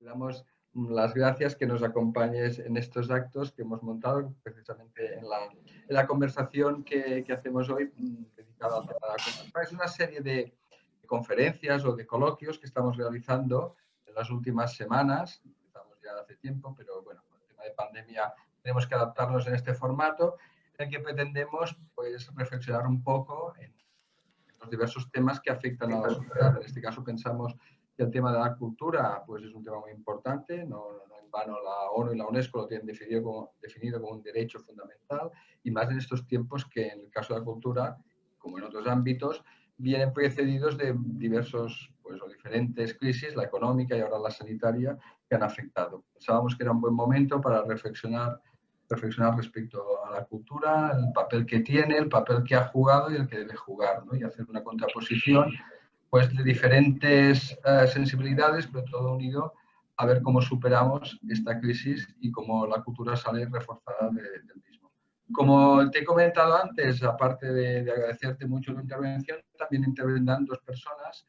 damos las gracias que nos acompañes en estos actos que hemos montado precisamente en la conversación que hacemos hoy dedicada al tema de la cultura. Es una serie de conferencias o de coloquios que estamos realizando en las últimas semanas. Empezamos ya hace tiempo, pero bueno, con el tema de pandemia tenemos que adaptarnos en este formato en el que pretendemos pues, reflexionar un poco en los diversos temas que afectan a la sociedad. En este caso pensamos que el tema de la cultura pues, es un tema muy importante, no en vano la ONU y la UNESCO lo tienen definido como un derecho fundamental, y más en estos tiempos que en el caso de la cultura, como en otros ámbitos, vienen precedidos de diversos pues, o diferentes crisis, la económica y ahora la sanitaria, que han afectado. Pensábamos que era un buen momento para reflexionar respecto a la cultura, el papel que tiene, el papel que ha jugado y el que debe jugar, ¿no? Y hacer una contraposición pues, de diferentes sensibilidades, pero todo unido a ver cómo superamos esta crisis y cómo la cultura sale reforzada del mismo. Como te he comentado antes, aparte de agradecerte mucho tu intervención, también intervendrán dos personas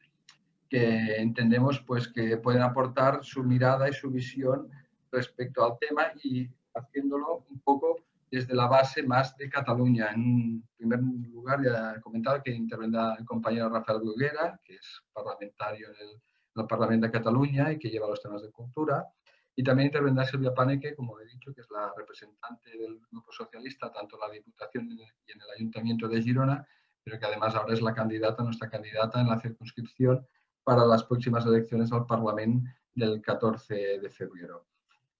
que entendemos pues, que pueden aportar su mirada y su visión respecto al tema y haciéndolo un poco desde la base más de Cataluña. En primer lugar, ya he comentado que intervendrá el compañero Rafael Bruguera, que es parlamentario en el Parlamento de Cataluña y que lleva los temas de cultura. Y también intervendrá Silvia Paneque, como he dicho, que es la representante del Grupo Socialista, tanto en la Diputación y en el Ayuntamiento de Girona, pero que además ahora es nuestra candidata en la circunscripción para las próximas elecciones al Parlamento del 14 de febrero.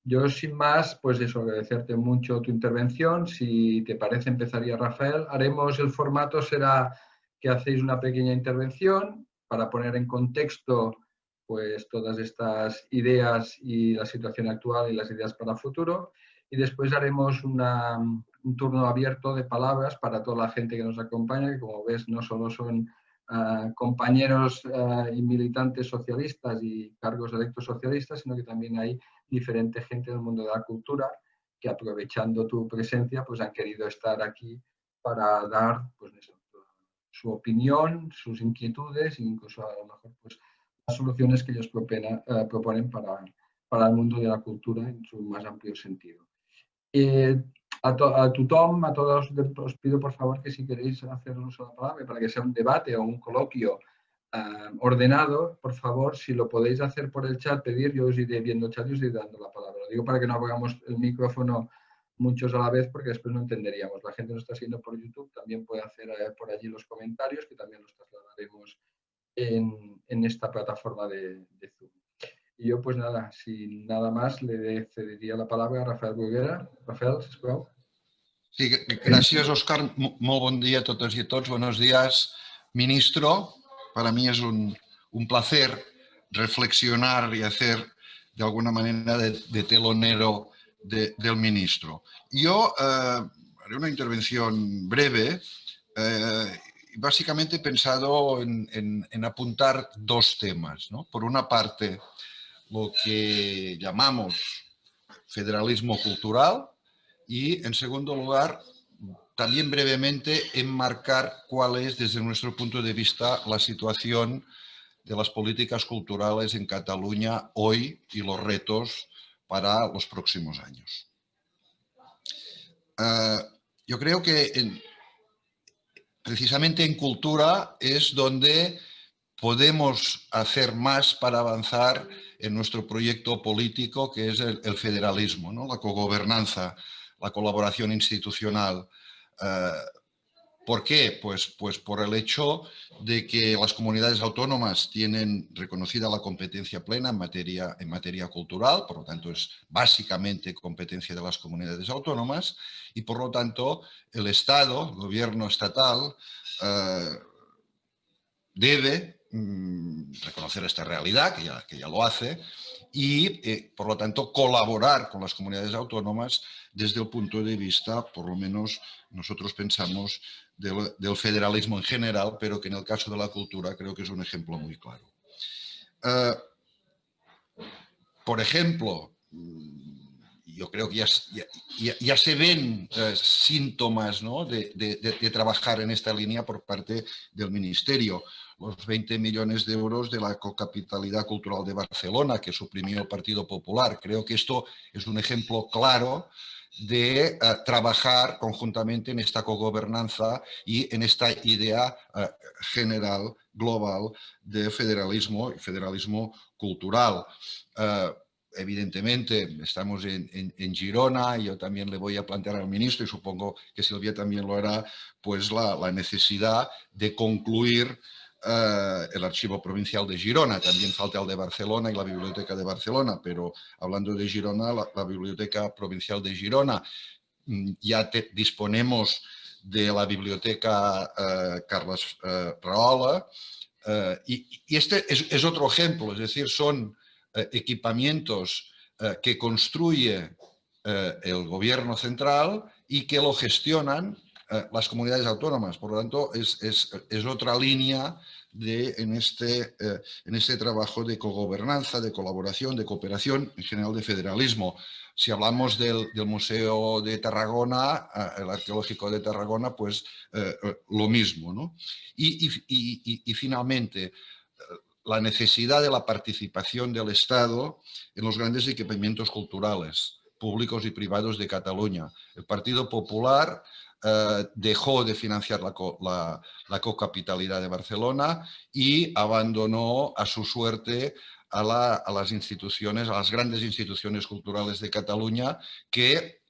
Yo, sin más, pues eso, agradecerte mucho tu intervención. Si te parece, empezaría Rafael. El formato será que hacéis una pequeña intervención para poner en contexto pues todas estas ideas y la situación actual y las ideas para el futuro. Y después haremos un turno abierto de palabras para toda la gente que nos acompaña, que como ves no solo son compañeros y militantes socialistas y cargos electos socialistas, sino que también hay diferente gente del mundo de la cultura que, aprovechando tu presencia, pues han querido estar aquí para dar pues, su opinión, sus inquietudes e incluso a lo mejor pues, las soluciones que ellos proponen para el mundo de la cultura en su más amplio sentido. A tothom, a todos os pido por favor que si queréis hacer uso de la palabra para que sea un debate o un coloquio ordenado, por favor, si lo podéis hacer por el chat, pedir, yo os iré viendo el chat y os iré dando la palabra. Lo digo para que no apagamos el micrófono muchos a la vez porque después no entenderíamos. La gente nos está siguiendo por YouTube, también puede hacer por allí los comentarios que también los trasladaremos en esta plataforma de Zoom. Y yo, pues nada, sin nada más, le cedería la palabra a Rafael Bruguera. Rafael, sisplau. Sí, gracias, Óscar. Molt bon dia a totes i a tots. Buenos días, ministro. Para mí es un placer reflexionar y hacer de alguna manera de telonero del ministro. Yo haré una intervención breve. Básicamente he pensado en apuntar dos temas, ¿no? Por una parte, lo que llamamos federalismo cultural y, en segundo lugar, también brevemente enmarcar cuál es, desde nuestro punto de vista, la situación de las políticas culturales en Cataluña hoy y los retos para los próximos años. Yo creo que precisamente en cultura es donde podemos hacer más para avanzar en nuestro proyecto político, que es el federalismo, ¿no? La cogobernanza, la colaboración institucional. ¿Por qué? Pues por el hecho de que las comunidades autónomas tienen reconocida la competencia plena en materia cultural, por lo tanto es básicamente competencia de las comunidades autónomas, y por lo tanto el Estado, el gobierno estatal, debe reconocer esta realidad, que ya lo hace, y por lo tanto colaborar con las comunidades autónomas desde el punto de vista, por lo menos nosotros pensamos, del federalismo en general, pero que en el caso de la cultura creo que es un ejemplo muy claro. Por ejemplo, yo creo que ya se ven síntomas, ¿no?, de trabajar en esta línea por parte del Ministerio. los 20 millones de euros de la cocapitalidad cultural de Barcelona que suprimió el Partido Popular. Creo que esto es un ejemplo claro de trabajar conjuntamente en esta cogobernanza y en esta idea general, global, de federalismo y federalismo cultural. Evidentemente, estamos en Girona, yo también le voy a plantear al ministro, y supongo que Silvia también lo hará, pues la necesidad de concluir el Archivo Provincial de Girona. También falta el de Barcelona y la Biblioteca de Barcelona, pero hablando de Girona, la Biblioteca Provincial de Girona, ya disponemos de la Biblioteca Carles Rahola, y este es otro ejemplo, es decir, son equipamientos que construye el gobierno central y que lo gestionan las comunidades autónomas. Por lo tanto, es otra línea en este trabajo de cogobernanza, de colaboración, de cooperación, en general de federalismo. Si hablamos del Museo de Tarragona, el Arqueológico de Tarragona, pues lo mismo, ¿no? Y finalmente, la necesidad de la participación del Estado en los grandes equipamientos culturales, públicos y privados de Cataluña. El Partido Popular dejó de financiar la cocapitalidad de Barcelona y abandonó a su suerte a las instituciones, a las grandes instituciones culturales de Cataluña, de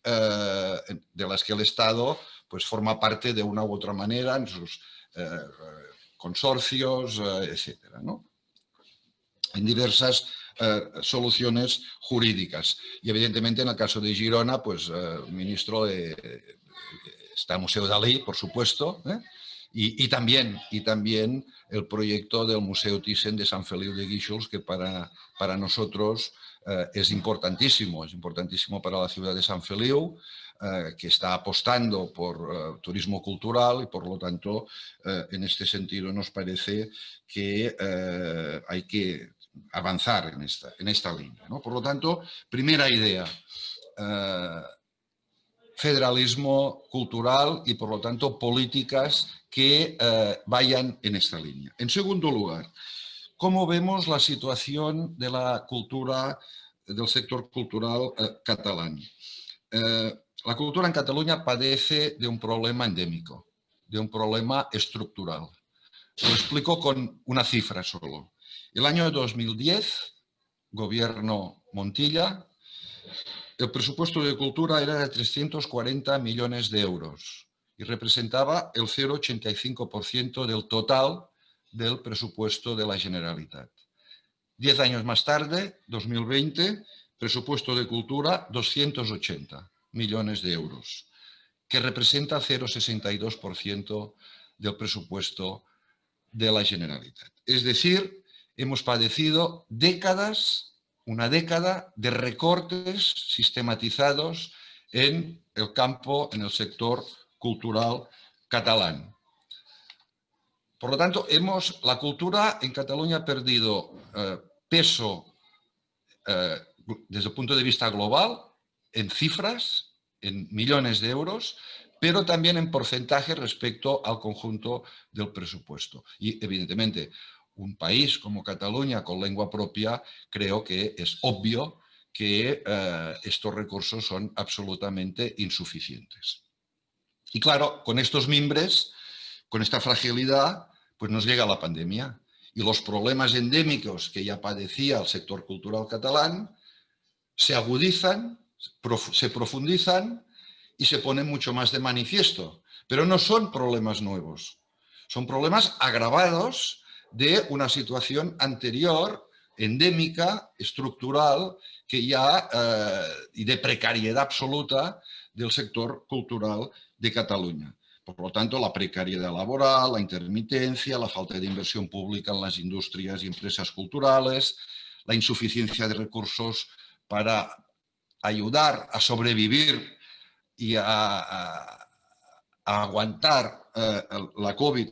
las que el Estado pues, forma parte de una u otra manera en sus consorcios, etcétera, ¿no? En diversas soluciones jurídicas. Y evidentemente en el caso de Girona, pues ministro, está el Museo Dalí, por supuesto, y también el proyecto del Museo Thyssen de Sant Feliu de Guíxols, que para nosotros es importantísimo para la ciudad de Sant Feliu, que está apostando por turismo cultural y por lo tanto en este sentido nos parece que hay que avanzar en esta línea, ¿no? Por lo tanto, primera idea, federalismo cultural y por lo tanto políticas que vayan en esta línea. En segundo lugar, ¿cómo vemos la situación de la cultura, del sector cultural catalán? La cultura en Cataluña padece de un problema endémico, de un problema estructural. Lo explico con una cifra solo. El año 2010, gobierno Montilla, el presupuesto de cultura era de 340 millones de euros y representaba el 0,85% del total del presupuesto de la Generalitat. 10 años más tarde, 2020, presupuesto de cultura 280 millones de euros, que representa 0,62% del presupuesto de la Generalitat. Es decir, hemos padecido una década de recortes sistematizados en el campo, en el sector cultural catalán. Por lo tanto, la cultura en Cataluña ha perdido peso desde el punto de vista global, en cifras, en millones de euros, pero también en porcentaje respecto al conjunto del presupuesto. Y, evidentemente, un país como Cataluña, con lengua propia, creo que es obvio que estos recursos son absolutamente insuficientes. Y claro, con estos mimbres, con esta fragilidad, pues nos llega la pandemia. Y los problemas endémicos que ya padecía el sector cultural catalán se agudizan, se profundizan y se ponen mucho más de manifiesto. Pero no son problemas nuevos, son problemas agravados de una situación anterior, endémica, estructural, y de precariedad absoluta del sector cultural de Cataluña. Por lo tanto, la precariedad laboral, la intermitencia, la falta de inversión pública en las industrias y empresas culturales, la insuficiencia de recursos para ayudar a sobrevivir y a aguantar la COVID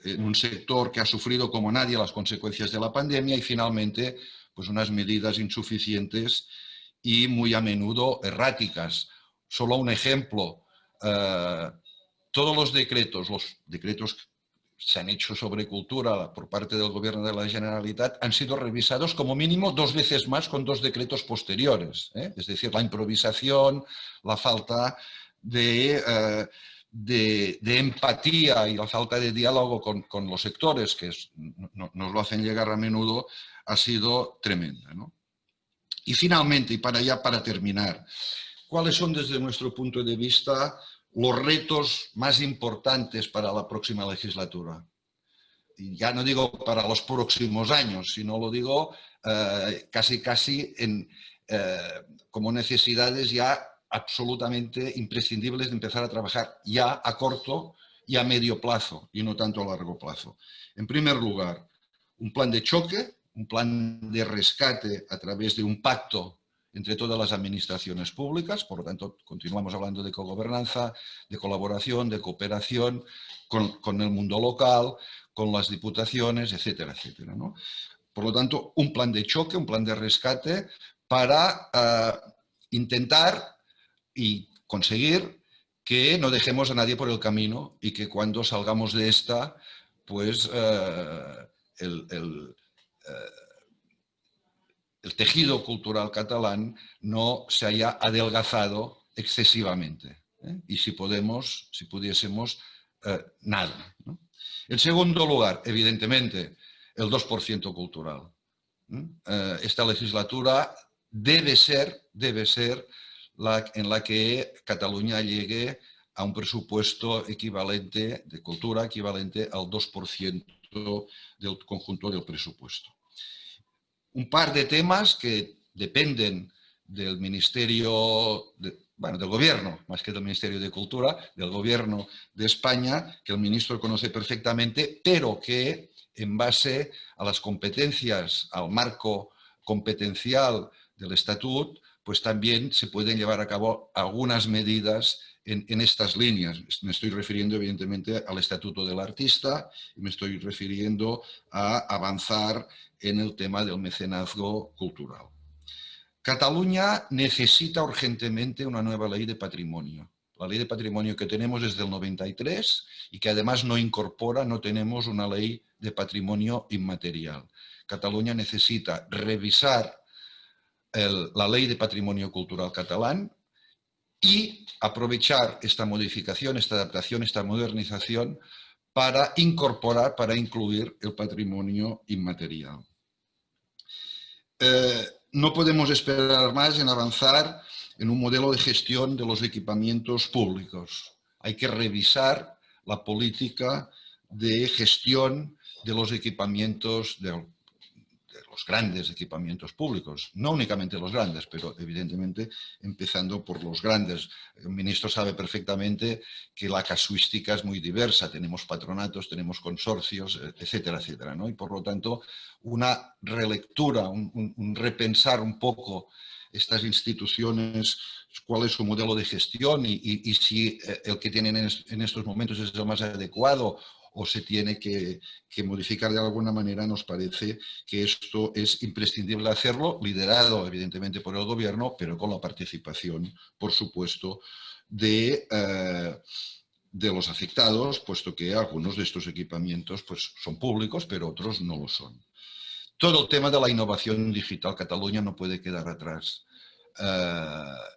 en un sector que ha sufrido como nadie las consecuencias de la pandemia y finalmente pues unas medidas insuficientes y muy a menudo erráticas. Solo un ejemplo, todos los decretos se han hecho sobre cultura por parte del Gobierno de la Generalitat han sido revisados como mínimo 2 veces más con 2 decretos posteriores. Es decir, la improvisación, la falta de empatía y la falta de diálogo con los sectores, que nos lo hacen llegar a menudo, ha sido tremenda, ¿no? Y finalmente, y para terminar, ¿cuáles son desde nuestro punto de vista los retos más importantes para la próxima legislatura? Y ya no digo para los próximos años, sino lo digo casi como necesidades ya absolutamente imprescindibles de empezar a trabajar ya a corto y a medio plazo, y no tanto a largo plazo. En primer lugar, un plan de choque, un plan de rescate a través de un pacto entre todas las administraciones públicas, por lo tanto, continuamos hablando de cogobernanza, de colaboración, de cooperación con el mundo local, con las diputaciones, etcétera, etcétera, ¿no? Por lo tanto, un plan de choque, un plan de rescate para intentar y conseguir que no dejemos a nadie por el camino y que cuando salgamos de esta, pues el tejido cultural catalán no se haya adelgazado excesivamente. Y si pudiésemos, nada, ¿no? En segundo lugar, evidentemente, el 2% cultural. Esta legislatura debe ser en la que Cataluña llegue a un presupuesto equivalente de cultura, equivalente al 2% del conjunto del presupuesto. Un par de temas que dependen del Ministerio, del Gobierno, más que del Ministerio de Cultura, del Gobierno de España, que el ministro conoce perfectamente, pero que en base a las competencias, al marco competencial del Estatut, pues también se pueden llevar a cabo algunas medidas en estas líneas. Me estoy refiriendo evidentemente al Estatuto del Artista y me estoy refiriendo a avanzar en el tema del mecenazgo cultural. Cataluña necesita urgentemente una nueva ley de patrimonio. La ley de patrimonio que tenemos es del 93 y que además no tenemos una ley de patrimonio inmaterial. Cataluña necesita revisar la ley de patrimonio cultural catalán y aprovechar esta modificación, esta adaptación, esta modernización para incluir el patrimonio inmaterial. No podemos esperar más en avanzar en un modelo de gestión de los equipamientos públicos. Hay que revisar la política de gestión de los equipamientos, de los grandes equipamientos públicos. No únicamente los grandes, pero evidentemente empezando por los grandes. El ministro sabe perfectamente que la casuística es muy diversa. Tenemos patronatos, tenemos consorcios, etcétera, etcétera, ¿no? Y por lo tanto, una relectura, un repensar un poco estas instituciones, cuál es su modelo de gestión y si el que tienen en estos momentos es el más adecuado o se tiene que modificar de alguna manera. Nos parece que esto es imprescindible hacerlo, liderado evidentemente por el Gobierno, pero con la participación, por supuesto, de los afectados, puesto que algunos de estos equipamientos pues, son públicos, pero otros no lo son. Todo el tema de la innovación digital, Cataluña no puede quedar atrás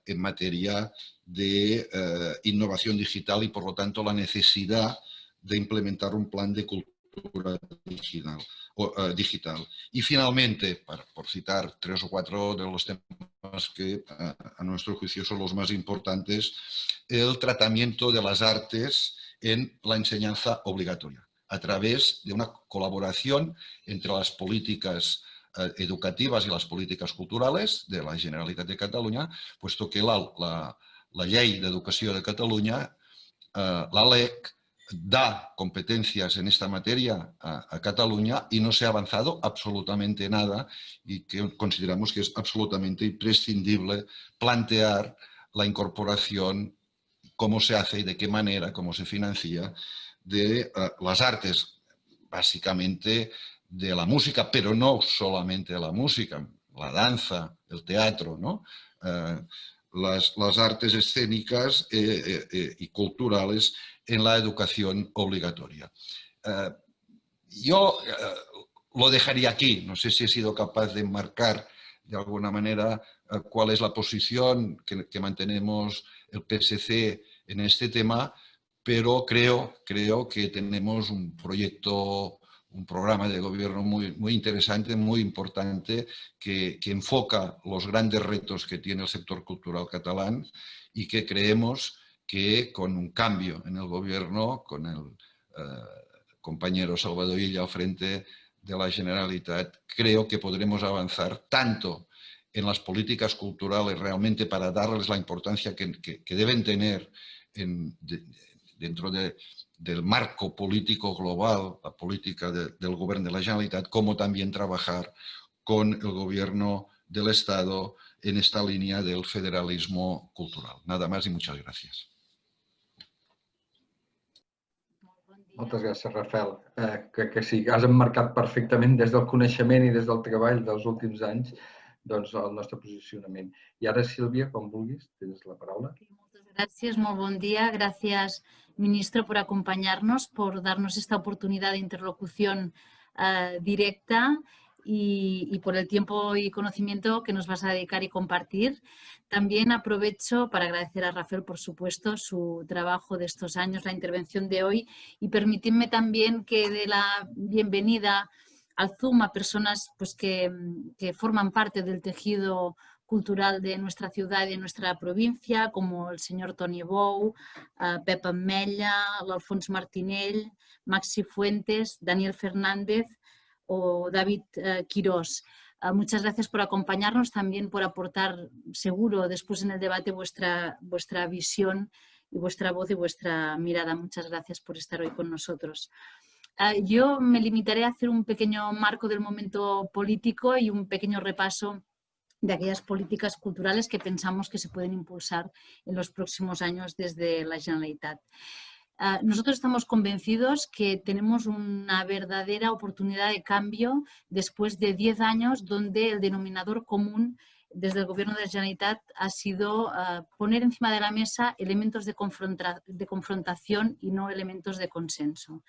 en materia de innovación digital y, por lo tanto, la necesidad de implementar un plan de cultura digital. Y finalmente, por citar 3 o 4 de los temas que a nuestro juicio son los más importantes, el tratamiento de las artes en la enseñanza obligatoria, a través de una colaboración entre las políticas educativas y las políticas culturales de la Generalitat de Catalunya, puesto que la Llei d'Educació de Catalunya, la LEC, da competencias en esta materia a Cataluña y no se ha avanzado absolutamente nada y que consideramos que es absolutamente imprescindible plantear la incorporación, cómo se hace y de qué manera, cómo se financia, de las artes, básicamente de la música, pero no solamente de la música, la danza, el teatro, ¿no? Las artes escénicas y culturales en la educación obligatoria. yo lo dejaría aquí. No sé si he sido capaz de marcar de alguna manera cuál es la posición que mantenemos el PSC en este tema, pero creo que tenemos un proyecto, un programa de gobierno muy interesante, muy importante, que enfoca los grandes retos que tiene el sector cultural catalán y que creemos que con un cambio en el gobierno, con el compañero Salvador Illa al frente de la Generalitat, creo que podremos avanzar tanto en las políticas culturales realmente para darles la importancia que deben tener dentro del marco político global, la política del gobierno de la Generalitat, como también trabajar con el gobierno del Estado en esta línea del federalismo cultural. Nada más y muchas gracias. Moltes gràcies, Rafael. Que sí, has emmarcat perfectament des del coneixement i des del treball dels últims anys doncs, el nostre posicionament. I ara, Sílvia, quan vulguis, tens la paraula. Muchas gracias, muy buen día. Gracias, ministro, por acompañarnos, por darnos esta oportunidad de interlocución directa y por el tiempo y conocimiento que nos vas a dedicar y compartir. También aprovecho para agradecer a Rafael, por supuesto, su trabajo de estos años, la intervención de hoy, y permitidme también que dé la bienvenida al Zoom a personas pues, que forman parte del tejido cultural de nuestra ciudad y de nuestra provincia, como el señor Toni Bou, Pep Ametlla, Alfons Martinell, Maxi Fuentes, Daniel Fernández o David Quirós. Muchas gracias por acompañarnos, también por aportar, seguro, después en el debate vuestra visión y vuestra voz y vuestra mirada. Muchas gracias por estar hoy con nosotros. Yo me limitaré a hacer un pequeño marco del momento político y un pequeño repaso de aquellas políticas culturales que pensamos que se pueden impulsar en los próximos años desde la Generalitat. Nosotros estamos convencidos que tenemos una verdadera oportunidad de cambio después de 10 años donde el denominador común desde el Gobierno de la Generalitat ha sido poner encima de la mesa elementos de confrontación y no elementos de consenso.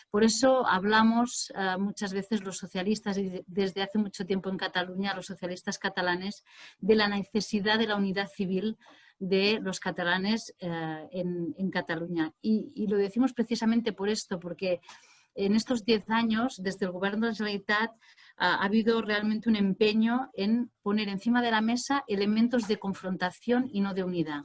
Por eso hablamos muchas veces los socialistas, y desde hace mucho tiempo en Cataluña, los socialistas catalanes, de la necesidad de la unidad civil de los catalanes en Cataluña. Y lo decimos precisamente por esto, porque en estos 10 años, desde el Gobierno de la Generalitat, ha habido realmente un empeño en poner encima de la mesa elementos de confrontación y no de unidad.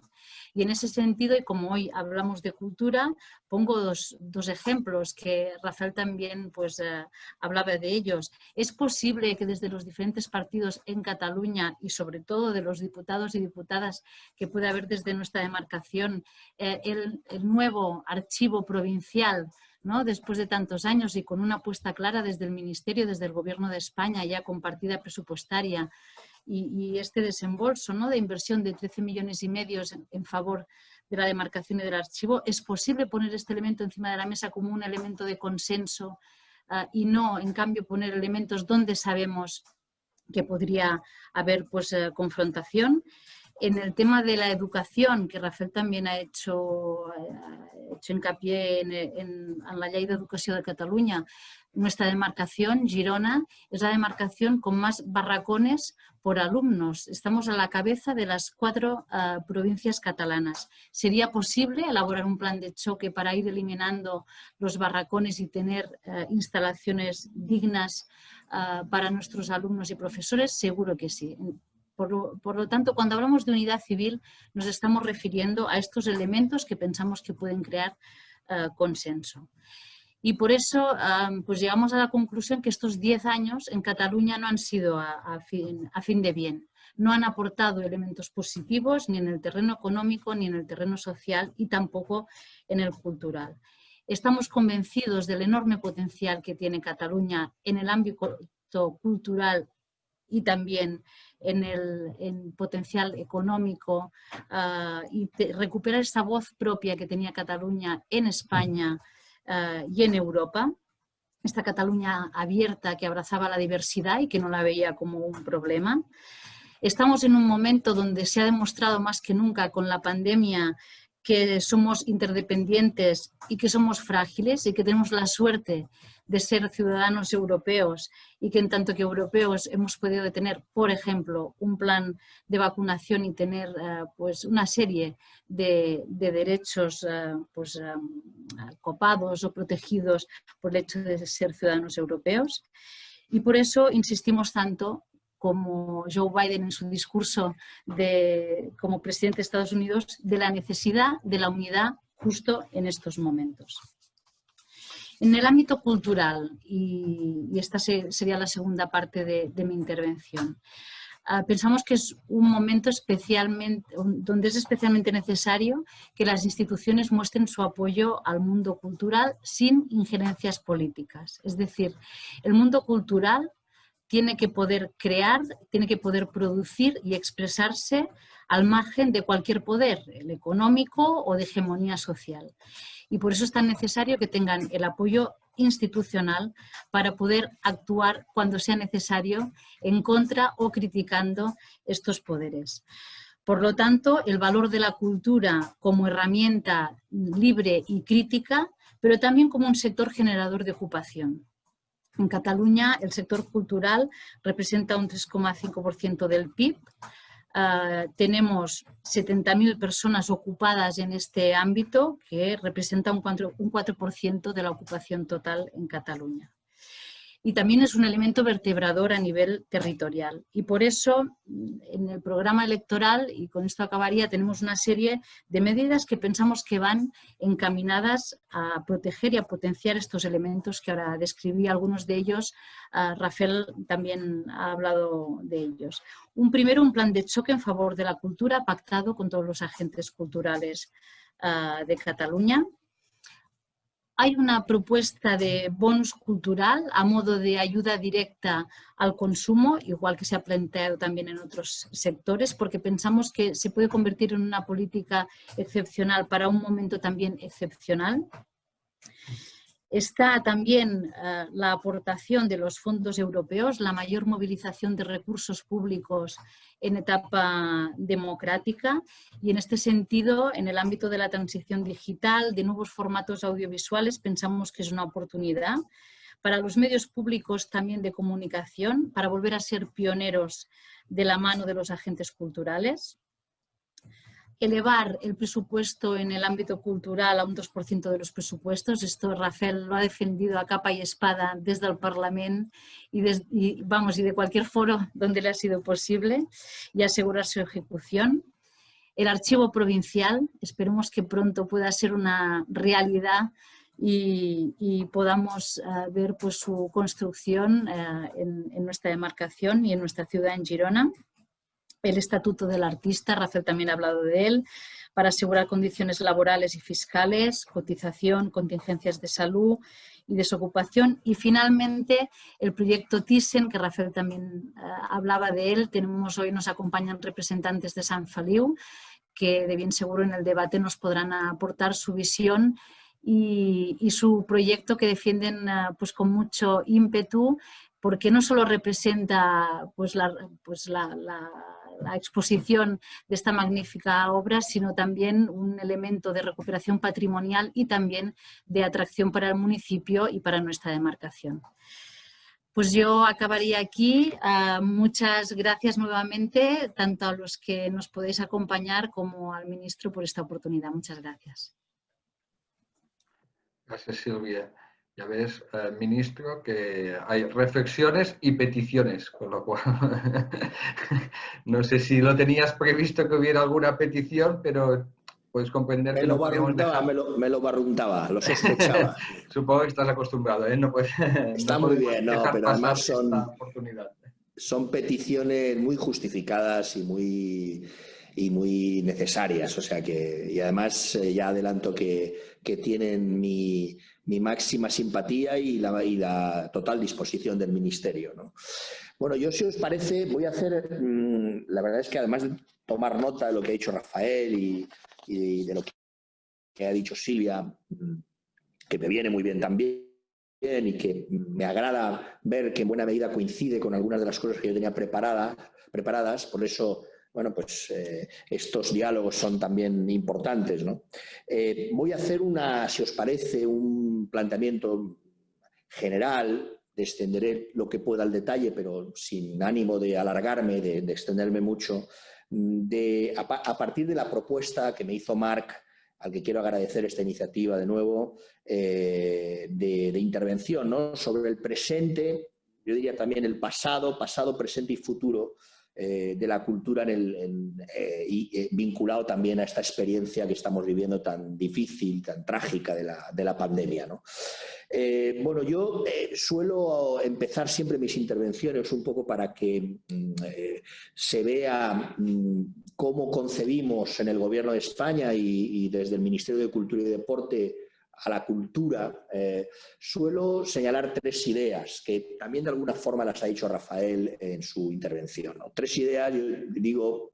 Y en ese sentido, y como hoy hablamos de cultura, pongo dos ejemplos que Rafael también pues, hablaba de ellos. Es posible que desde los diferentes partidos en Cataluña y sobre todo de los diputados y diputadas que puede haber desde nuestra demarcación, el nuevo archivo provincial, ¿no? Después de tantos años y con una apuesta clara desde el Ministerio, desde el Gobierno de España, ya con partida presupuestaria y este desembolso, ¿no? De inversión de 13,5 millones en favor de la demarcación y del archivo, es posible poner este elemento encima de la mesa como un elemento de consenso y no, en cambio, poner elementos donde sabemos que podría haber pues, confrontación. En el tema de la educación, que Rafael también ha hecho hincapié en la Ley de Educación de Cataluña, nuestra demarcación, Girona, es la demarcación con más barracones por alumnos. Estamos a la cabeza de las 4 provincias catalanas. ¿Sería posible elaborar un plan de choque para ir eliminando los barracones y tener instalaciones dignas para nuestros alumnos y profesores? Seguro que sí. Por lo tanto, cuando hablamos de unidad civil, nos estamos refiriendo a estos elementos que pensamos que pueden crear consenso. Y por eso pues llegamos a la conclusión que estos 10 años en Cataluña no han sido a fin de bien. No han aportado elementos positivos ni en el terreno económico, ni en el terreno social y tampoco en el cultural. Estamos convencidos del enorme potencial que tiene Cataluña en el ámbito cultural y también en potencial económico y recuperar esa voz propia que tenía Cataluña en España y en Europa, esta Cataluña abierta que abrazaba la diversidad y que no la veía como un problema. Estamos en un momento donde se ha demostrado más que nunca con la pandemia que somos interdependientes y que somos frágiles y que tenemos la suerte de ser ciudadanos europeos y que en tanto que europeos hemos podido tener, por ejemplo, un plan de vacunación y tener pues una serie de derechos copados o protegidos por el hecho de ser ciudadanos europeos. Y por eso insistimos tanto, como Joe Biden en su discurso como presidente de Estados Unidos, de la necesidad de la unidad justo en estos momentos. En el ámbito cultural, y esta sería la segunda parte de mi intervención, pensamos que es un momento donde es especialmente necesario que las instituciones muestren su apoyo al mundo cultural sin injerencias políticas. Es decir, el mundo cultural tiene que poder crear, tiene que poder producir y expresarse al margen de cualquier poder, el económico o de hegemonía social. Y por eso es tan necesario que tengan el apoyo institucional para poder actuar cuando sea necesario en contra o criticando estos poderes. Por lo tanto, el valor de la cultura como herramienta libre y crítica, pero también como un sector generador de ocupación. En Cataluña, el sector cultural representa un 3,5% del PIB. Tenemos 70.000 personas ocupadas en este ámbito, que representa un 4% de la ocupación total en Cataluña. Y también es un elemento vertebrador a nivel territorial. Y por eso, en el programa electoral, y con esto acabaría, tenemos una serie de medidas que pensamos que van encaminadas a proteger y a potenciar estos elementos que ahora describí, algunos de ellos. Rafael también ha hablado de ellos. Primero, un plan de choque en favor de la cultura pactado con todos los agentes culturales de Cataluña. Hay una propuesta de bonus cultural a modo de ayuda directa al consumo, igual que se ha planteado también en otros sectores, porque pensamos que se puede convertir en una política excepcional para un momento también excepcional. Está también la aportación de los fondos europeos, la mayor movilización de recursos públicos en etapa democrática y en este sentido, en el ámbito de la transición digital, de nuevos formatos audiovisuales, pensamos que es una oportunidad para los medios públicos también de comunicación, para volver a ser pioneros de la mano de los agentes culturales. Elevar el presupuesto en el ámbito cultural a un 2% de los presupuestos. Esto Rafael lo ha defendido a capa y espada desde el Parlamento y de cualquier foro donde le ha sido posible, y asegurar su ejecución. El archivo provincial, esperemos que pronto pueda ser una realidad y podamos ver pues, su construcción en nuestra demarcación y en nuestra ciudad, en Girona. El Estatuto del Artista, Rafael también ha hablado de él, para asegurar condiciones laborales y fiscales, cotización, contingencias de salud y desocupación. Y finalmente el proyecto Thyssen, que Rafael también hablaba de él. Hoy nos acompañan representantes de Sant Feliu, que de bien seguro en el debate nos podrán aportar su visión y su proyecto, que defienden pues con mucho ímpetu, porque no solo representa pues la exposición de esta magnífica obra, sino también un elemento de recuperación patrimonial y también de atracción para el municipio y para nuestra demarcación. Pues yo acabaría aquí. Muchas gracias nuevamente, tanto a los que nos podéis acompañar como al ministro por esta oportunidad. Muchas gracias. Gracias, Silvia. Ya ves, ministro, que hay reflexiones y peticiones, con lo cual no sé si lo tenías previsto que hubiera alguna petición, pero puedes comprender que no podemos dejar... Me lo barruntaba, lo sospechaba. Supongo que estás acostumbrado, ¿eh? No puedes, Está no muy bien, no, pero además esta oportunidad. Son peticiones muy justificadas y muy necesarias, o sea que, y además ya adelanto que tienen mi máxima simpatía y la total disposición del Ministerio, ¿no? Bueno, yo, si os parece, voy a hacer, la verdad es que además de tomar nota de lo que ha dicho Rafael y de lo que ha dicho Silvia, que me viene muy bien también y que me agrada ver que en buena medida coincide con algunas de las cosas que yo tenía preparadas, por eso bueno, pues estos diálogos son también importantes, ¿no? Voy a hacer si os parece, un planteamiento general, descenderé lo que pueda al detalle, pero sin ánimo de alargarme, de extenderme mucho, a partir de la propuesta que me hizo Marc, al que quiero agradecer esta iniciativa de nuevo, de intervención, ¿no? Sobre el presente, yo diría también el pasado, presente y futuro de la cultura vinculado también a esta experiencia que estamos viviendo tan difícil, tan trágica de la pandemia, ¿no? Bueno, yo suelo empezar siempre mis intervenciones un poco para que se vea cómo concebimos en el Gobierno de España y desde el Ministerio de Cultura y Deporte a la cultura. Suelo señalar 3 ideas que también de alguna forma las ha dicho Rafael en su intervención, ¿no? 3 ideas, yo digo,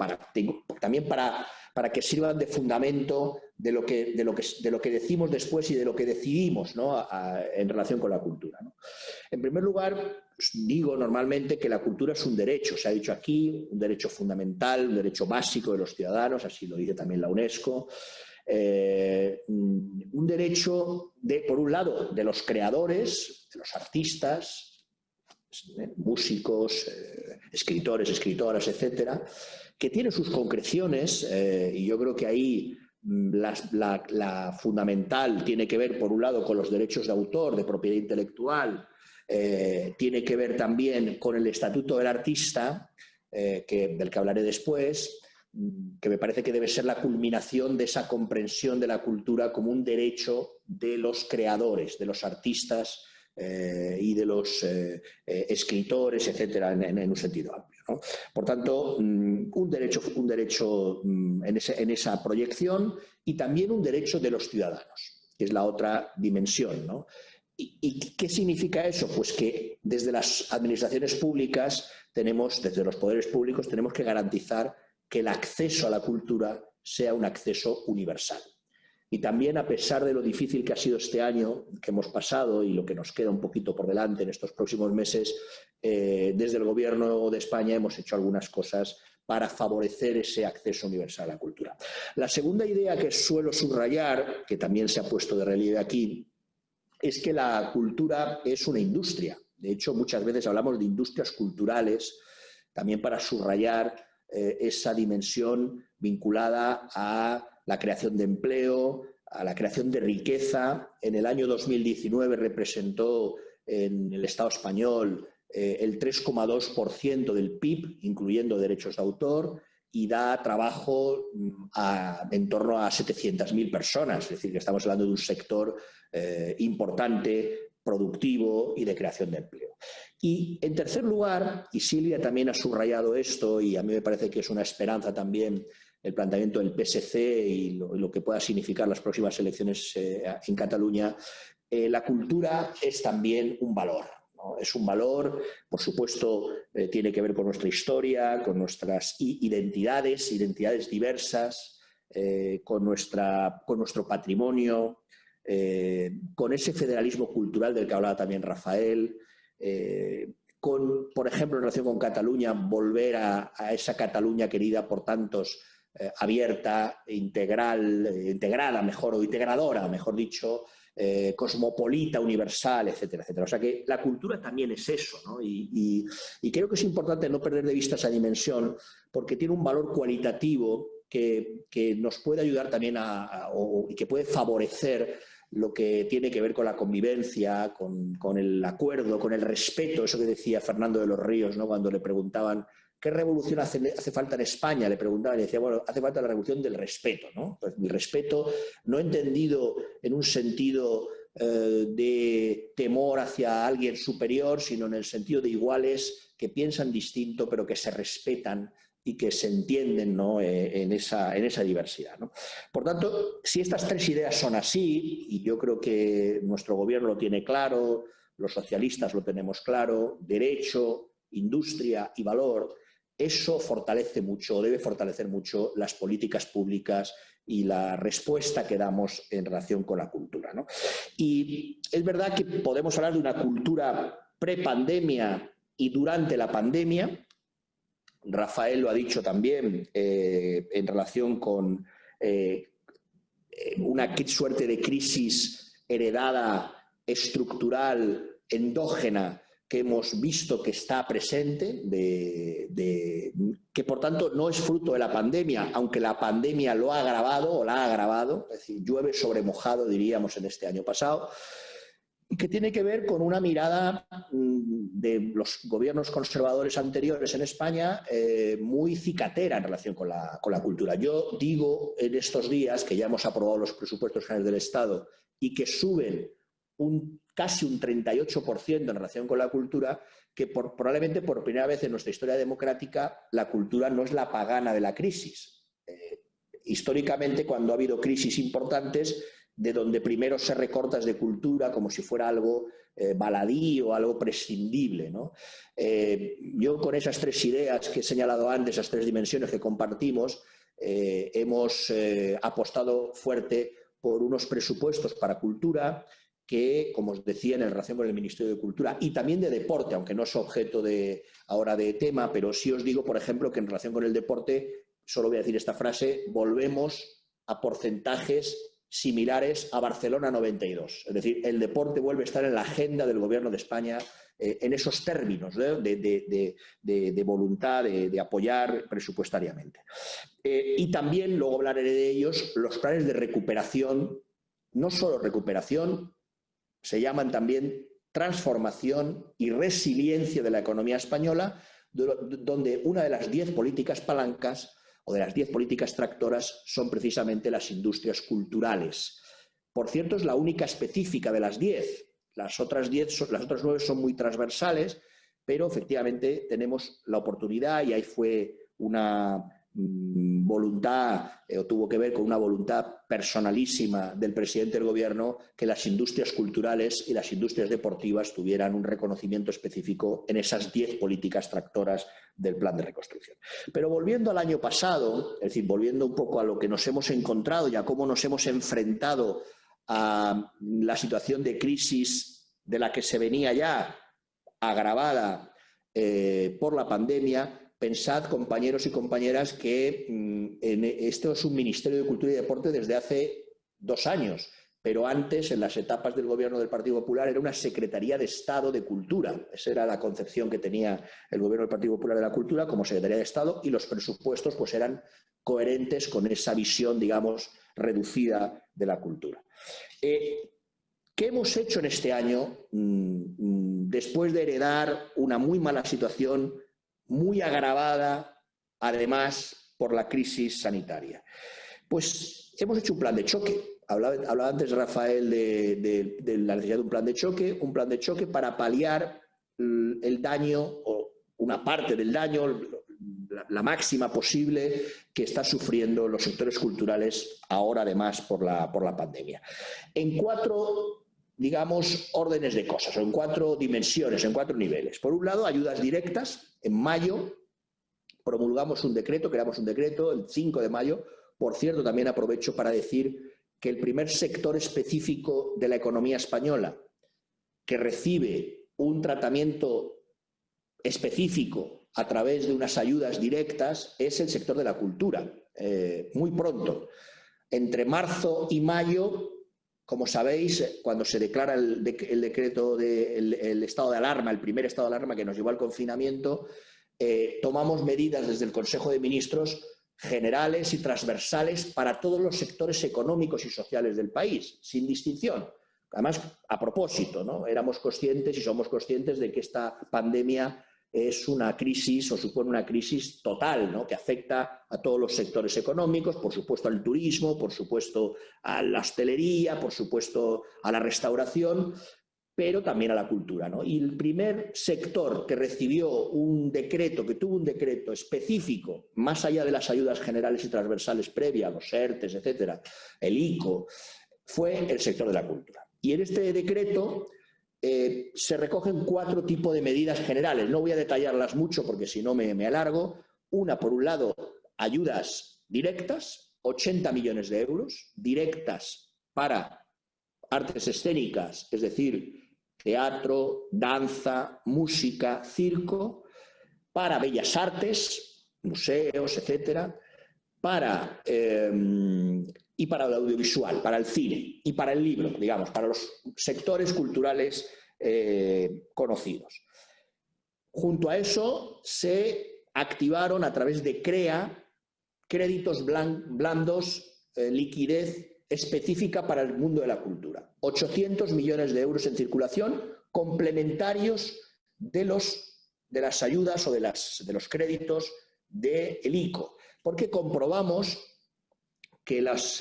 también para que sirvan de fundamento de lo que decimos después y de lo que decidimos, ¿no? En relación con la cultura, ¿no? En primer lugar, digo normalmente que la cultura es un derecho, se ha dicho aquí, un derecho fundamental, un derecho básico de los ciudadanos, así lo dice también la UNESCO. Un derecho, por un lado, de los creadores, de los artistas, músicos, escritores, escritoras, etcétera, que tiene sus concreciones, y yo creo que ahí la fundamental tiene que ver, por un lado, con los derechos de autor, de propiedad intelectual, tiene que ver también con el Estatuto del Artista, del que hablaré después, que me parece que debe ser la culminación de esa comprensión de la cultura como un derecho de los creadores, de los artistas y de los escritores, etcétera, en un sentido amplio, ¿no? Por tanto, un derecho en esa proyección, y también un derecho de los ciudadanos, que es la otra dimensión, ¿no? ¿Y qué significa eso? Pues que desde las administraciones públicas desde los poderes públicos, tenemos que garantizar que el acceso a la cultura sea un acceso universal. Y también, a pesar de lo difícil que ha sido este año que hemos pasado y lo que nos queda un poquito por delante en estos próximos meses, desde el Gobierno de España hemos hecho algunas cosas para favorecer ese acceso universal a la cultura. La segunda idea que suelo subrayar, que también se ha puesto de relieve aquí, es que la cultura es una industria. De hecho, muchas veces hablamos de industrias culturales, también para subrayar esa dimensión vinculada a la creación de empleo, a la creación de riqueza. En el año 2019 representó en el Estado español el 3,2% del PIB, incluyendo derechos de autor, y da trabajo en torno a 700.000 personas. Es decir, que estamos hablando de un sector importante, productivo y de creación de empleo. Y en tercer lugar, y Silvia también ha subrayado esto, y a mí me parece que es una esperanza también el planteamiento del PSC y lo que pueda significar las próximas elecciones en Cataluña, la cultura es también un valor, ¿no? Es un valor, por supuesto, tiene que ver con nuestra historia, con nuestras identidades diversas, con nuestro patrimonio, con ese federalismo cultural del que hablaba también Rafael, por ejemplo, en relación con Cataluña, volver a esa Cataluña querida por tantos, abierta, integrada, integradora, mejor dicho, cosmopolita, universal, etcétera, etcétera. O sea que la cultura también es eso, ¿no? Y creo que es importante no perder de vista esa dimensión, porque tiene un valor cualitativo que nos puede ayudar también y que puede favorecer lo que tiene que ver con la convivencia, con el acuerdo, con el respeto, eso que decía Fernando de los Ríos, ¿no? Cuando le preguntaban ¿qué revolución hace falta en España? Le preguntaban y decía, bueno, hace falta la revolución del respeto, ¿no? Pues el respeto no entendido en un sentido de temor hacia alguien superior, sino en el sentido de iguales que piensan distinto pero que se respetan y que se entienden, ¿no? en esa diversidad, ¿no? Por tanto, si estas 3 ideas son así, y yo creo que nuestro gobierno lo tiene claro, los socialistas lo tenemos claro, derecho, industria y valor, eso fortalece mucho, debe fortalecer mucho las políticas públicas y la respuesta que damos en relación con la cultura, ¿no? Y es verdad que podemos hablar de una cultura prepandemia y durante la pandemia, Rafael lo ha dicho también en relación con una suerte de crisis heredada, estructural, endógena, que hemos visto que está presente, que por tanto no es fruto de la pandemia, aunque la pandemia lo ha agravado o la ha agravado, es decir, llueve sobre mojado, diríamos, en este año pasado, y que tiene que ver con una mirada de los gobiernos conservadores anteriores en España muy cicatera en relación con la cultura. Yo digo en estos días que ya hemos aprobado los presupuestos generales del Estado y que suben casi un 38% en relación con la cultura, que probablemente por primera vez en nuestra historia democrática la cultura no es la pagana de la crisis. Históricamente, cuando ha habido crisis importantes, de donde primero se recorta de cultura como si fuera algo baladí o algo prescindible, ¿no? Yo con esas tres ideas que he señalado antes, esas tres dimensiones que compartimos, hemos apostado fuerte por unos presupuestos para cultura que, como os decía, en relación con el Ministerio de Cultura y también de Deporte, aunque no es objeto ahora de tema, pero sí os digo, por ejemplo, que en relación con el deporte, solo voy a decir esta frase, volvemos a porcentajes similares a Barcelona 92. Es decir, el deporte vuelve a estar en la agenda del Gobierno de España en esos términos, ¿no? de voluntad de apoyar presupuestariamente. Y también, luego hablaré de ellos, los planes de recuperación, no solo recuperación, se llaman también transformación y resiliencia de la economía española, donde una de las 10 políticas palancas o de las 10 políticas tractoras son precisamente las industrias culturales. Por cierto, es la única específica de las 10. Las otras 9 son muy transversales, pero efectivamente tenemos la oportunidad, y ahí fue una voluntad, o tuvo que ver con una voluntad personalísima del presidente del Gobierno, que las industrias culturales y las industrias deportivas tuvieran un reconocimiento específico en esas 10 políticas tractoras del plan de reconstrucción. Pero volviendo al año pasado, es decir, volviendo un poco a lo que nos hemos encontrado y a cómo nos hemos enfrentado a la situación de crisis de la que se venía ya agravada por la pandemia, pensad, compañeros y compañeras, que esto es un Ministerio de Cultura y Deporte desde hace 2 años, pero antes, en las etapas del Gobierno del Partido Popular, era una Secretaría de Estado de Cultura. Esa era la concepción que tenía el Gobierno del Partido Popular de la Cultura como Secretaría de Estado, y los presupuestos pues eran coherentes con esa visión, digamos, reducida de la cultura. ¿Qué hemos hecho en este año después de heredar una muy mala situación, muy agravada, además, por la crisis sanitaria? Pues hemos hecho un plan de choque. Hablaba antes Rafael de la necesidad de un plan de choque para paliar el daño, o una parte del daño, la máxima posible, que está sufriendo los sectores culturales ahora, además, por la pandemia. En 4, digamos, órdenes de cosas, o en 4 dimensiones, en 4 niveles. Por un lado, ayudas directas. En mayo promulgamos un decreto, creamos un decreto, el 5 de mayo. Por cierto, también aprovecho para decir que el primer sector específico de la economía española que recibe un tratamiento específico a través de unas ayudas directas es el sector de la cultura. Muy pronto, entre marzo y mayo, como sabéis, cuando se declara el decreto del estado de alarma, el primer estado de alarma que nos llevó al confinamiento, tomamos medidas desde el Consejo de Ministros generales y transversales para todos los sectores económicos y sociales del país, sin distinción. Además, a propósito, ¿no? Éramos conscientes y somos conscientes de que esta pandemia es una crisis, o supone una crisis total, ¿no? Que afecta a todos los sectores económicos, por supuesto al turismo, por supuesto a la hostelería, por supuesto a la restauración, pero también a la cultura, ¿no? Y el primer sector que recibió un decreto, que tuvo un decreto específico, más allá de las ayudas generales y transversales previas, los ERTES, etcétera, el ICO, fue el sector de la cultura. Y en este decreto se recogen 4 tipos de medidas generales. No voy a detallarlas mucho porque si no me alargo. Una, por un lado, ayudas directas, 80 millones de euros, directas para artes escénicas, es decir, teatro, danza, música, circo, para bellas artes, museos, etcétera, y para el audiovisual, para el cine y para el libro, digamos, para los sectores culturales conocidos. Junto a eso se activaron a través de CREA créditos blandos, liquidez específica para el mundo de la cultura. 800 millones de euros en circulación, complementarios de las ayudas o de los créditos del ICO, porque comprobamos que las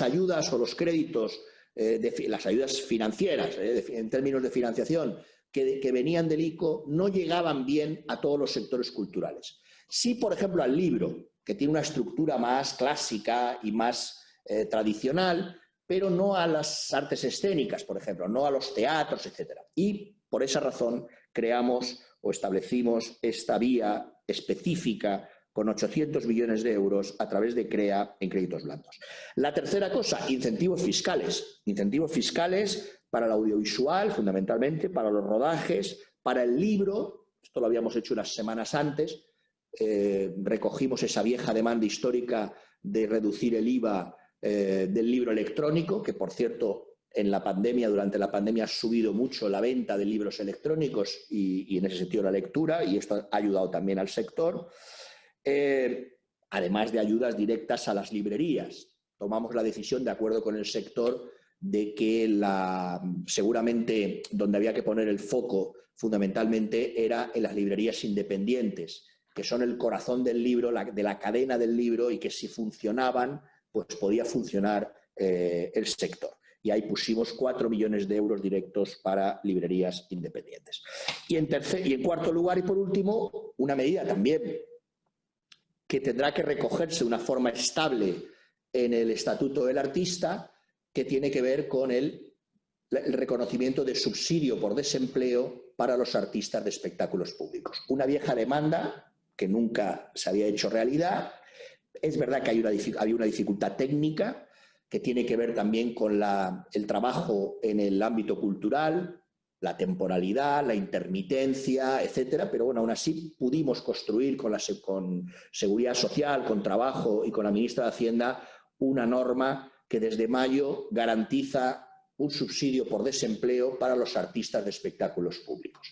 ayudas o los créditos, las ayudas financieras, en términos de financiación, que venían del ICO, no llegaban bien a todos los sectores culturales. Sí, por ejemplo, al libro, que tiene una estructura más clásica y más tradicional, pero no a las artes escénicas, por ejemplo, no a los teatros, etc. Y por esa razón creamos o establecimos esta vía específica con 800 millones de euros a través de CREA en créditos blandos. La tercera cosa, incentivos fiscales. Incentivos fiscales para el audiovisual, fundamentalmente, para los rodajes, para el libro. Esto lo habíamos hecho unas semanas antes. Recogimos esa vieja demanda histórica de reducir el IVA del libro electrónico, que por cierto durante la pandemia ha subido mucho la venta de libros electrónicos y en ese sentido la lectura, y esto ha ayudado también al sector. Además de ayudas directas a las librerías. Tomamos la decisión, de acuerdo con el sector, de que seguramente donde había que poner el foco fundamentalmente era en las librerías independientes, que son el corazón del libro, de la cadena del libro, y que si funcionaban, pues podía funcionar el sector. Y ahí pusimos 4 millones de euros directos para librerías independientes. Y en cuarto lugar y por último, una medida también que tendrá que recogerse de una forma estable en el Estatuto del Artista, que tiene que ver con el reconocimiento de subsidio por desempleo para los artistas de espectáculos públicos. Una vieja demanda que nunca se había hecho realidad. Es verdad que había una dificultad técnica que tiene que ver también con el trabajo en el ámbito cultural, la temporalidad, la intermitencia, etcétera, pero bueno, aún así pudimos construir con Seguridad Social, con Trabajo y con la ministra de Hacienda una norma que desde mayo garantiza un subsidio por desempleo para los artistas de espectáculos públicos.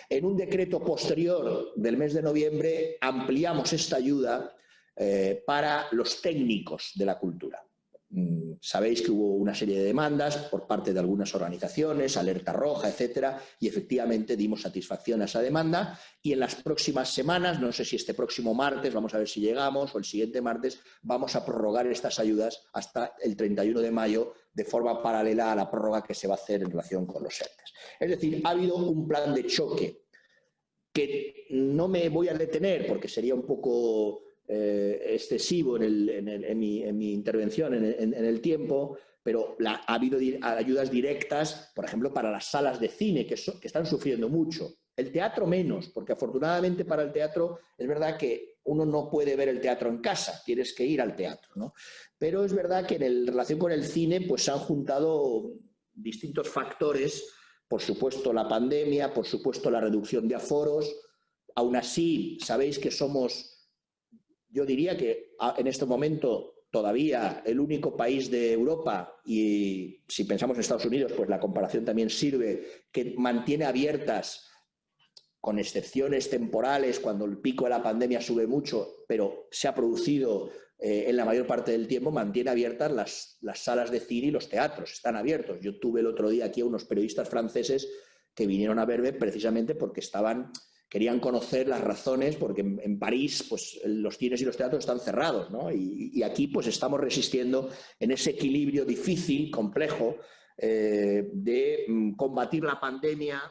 En un decreto posterior del mes de noviembre ampliamos esta ayuda para los técnicos de la cultura. Sabéis que hubo una serie de demandas por parte de algunas organizaciones, Alerta Roja, etcétera, y efectivamente dimos satisfacción a esa demanda, y en las próximas semanas, no sé si este próximo martes, vamos a ver si llegamos, o el siguiente martes, vamos a prorrogar estas ayudas hasta el 31 de mayo de forma paralela a la prórroga que se va a hacer en relación con los ERTES. Es decir, ha habido un plan de choque que no me voy a detener porque sería un poco excesivo en mi intervención en el tiempo, pero ha habido ayudas directas, por ejemplo, para las salas de cine, que están sufriendo mucho. El teatro menos, porque afortunadamente para el teatro es verdad que uno no puede ver el teatro en casa, tienes que ir al teatro, ¿no? Pero es verdad que en relación con el cine pues se han juntado distintos factores, por supuesto la pandemia, por supuesto la reducción de aforos. Aún así, sabéis que somos, yo diría que en este momento todavía el único país de Europa, y si pensamos en Estados Unidos, pues la comparación también sirve, que mantiene abiertas, con excepciones temporales, cuando el pico de la pandemia sube mucho, pero se ha producido en la mayor parte del tiempo, mantiene abiertas las salas de cine y los teatros, están abiertos. Yo tuve el otro día aquí a unos periodistas franceses que vinieron a verme precisamente porque querían conocer las razones, porque en París pues, los cines y los teatros están cerrados, ¿no? Y aquí pues, estamos resistiendo en ese equilibrio difícil, complejo, de combatir la pandemia,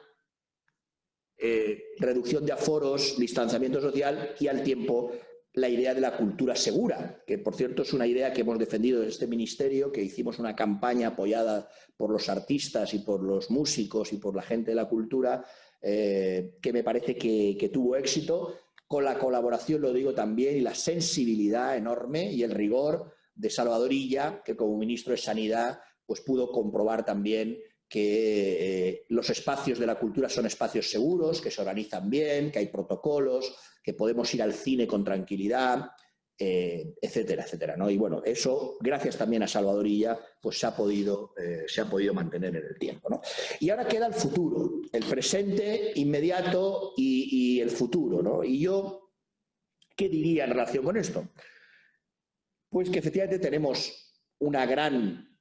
reducción de aforos, distanciamiento social y al tiempo la idea de la cultura segura, que por cierto es una idea que hemos defendido desde este ministerio, que hicimos una campaña apoyada por los artistas y por los músicos y por la gente de la cultura, que me parece que tuvo éxito, con la colaboración, lo digo también, y la sensibilidad enorme y el rigor de Salvador Illa, que como ministro de Sanidad pues pudo comprobar también que los espacios de la cultura son espacios seguros, que se organizan bien, que hay protocolos, que podemos ir al cine con tranquilidad, etcétera, etcétera, ¿no? Y bueno, eso, gracias también a Salvador Illa, pues se ha podido mantener en el tiempo, ¿no? Y ahora queda el futuro, el presente inmediato y el futuro, ¿no? Y yo, ¿qué diría en relación con esto? Pues que efectivamente tenemos una gran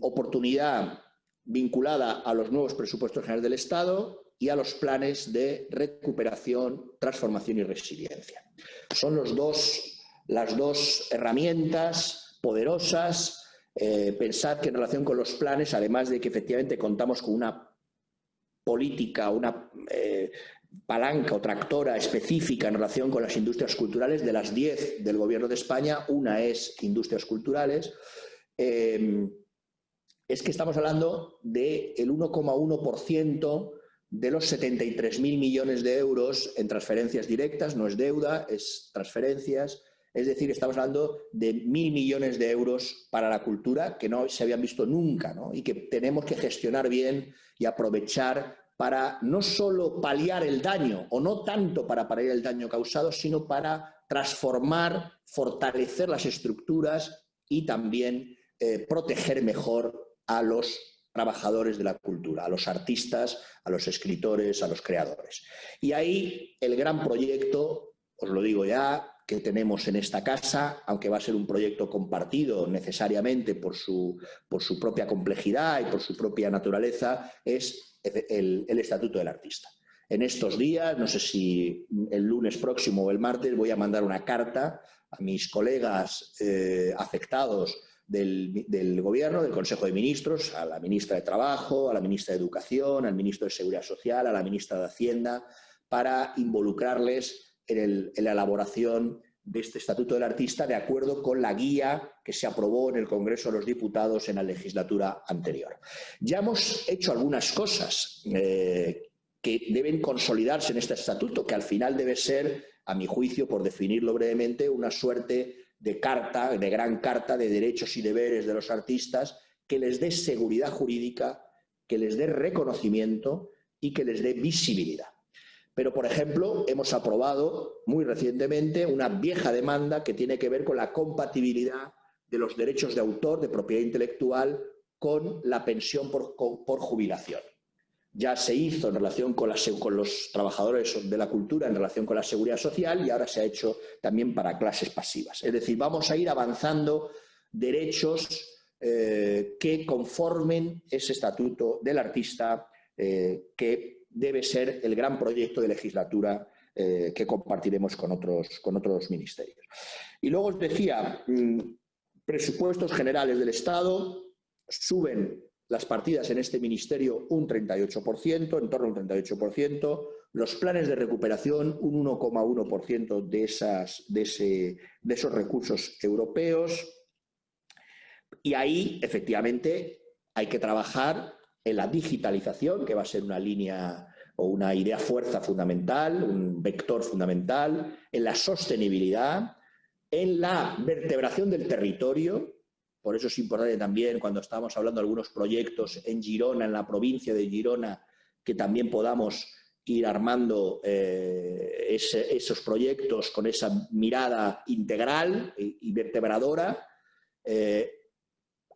oportunidad vinculada a los nuevos presupuestos generales del Estado y a los planes de recuperación, transformación y resiliencia. Son las dos herramientas poderosas. Pensad que en relación con los planes, además de que efectivamente contamos con una política, una palanca o tractora específica en relación con las industrias culturales, de las 10 del Gobierno de España, una es industrias culturales, es que estamos hablando del 1,1% de los 73.000 millones de euros en transferencias directas, no es deuda, es transferencias. Es decir, estamos hablando de 1.000 millones de euros para la cultura que no se habían visto nunca, ¿no? Y que tenemos que gestionar bien y aprovechar para no solo paliar el daño, o no tanto para paliar el daño causado, sino para transformar, fortalecer las estructuras y también proteger mejor a los trabajadores de la cultura, a los artistas, a los escritores, a los creadores. Y ahí el gran proyecto, os lo digo ya, que tenemos en esta casa, aunque va a ser un proyecto compartido necesariamente por su propia complejidad y por su propia naturaleza, es el Estatuto del Artista. En estos días, no sé si el lunes próximo o el martes, voy a mandar una carta a mis colegas afectados del Gobierno, del Consejo de Ministros, a la ministra de Trabajo, a la ministra de Educación, al ministro de Seguridad Social, a la ministra de Hacienda, para involucrarles en la elaboración de este Estatuto del Artista de acuerdo con la guía que se aprobó en el Congreso de los Diputados en la legislatura anterior. Ya hemos hecho algunas cosas que deben consolidarse en este estatuto, que al final debe ser, a mi juicio, por definirlo brevemente, una suerte de carta, de gran carta de derechos y deberes de los artistas que les dé seguridad jurídica, que les dé reconocimiento y que les dé visibilidad. Pero, por ejemplo, hemos aprobado muy recientemente una vieja demanda que tiene que ver con la compatibilidad de los derechos de autor, de propiedad intelectual, con la pensión por jubilación. Ya se hizo en relación con los trabajadores de la cultura, en relación con la seguridad social, y ahora se ha hecho también para clases pasivas. Es decir, vamos a ir avanzando derechos que conformen ese estatuto del artista que debe ser el gran proyecto de legislatura que compartiremos con otros ministerios. Y luego os decía, presupuestos generales del Estado, suben las partidas en este ministerio un 38%, en torno a un 38%, los planes de recuperación un 1,1% de esos recursos europeos, y ahí efectivamente hay que trabajar en la digitalización, que va a ser una línea o una idea fuerza fundamental, un vector fundamental, en la sostenibilidad, en la vertebración del territorio. Por eso es importante también, cuando estábamos hablando de algunos proyectos en Girona, en la provincia de Girona, que también podamos ir armando esos proyectos con esa mirada integral y vertebradora.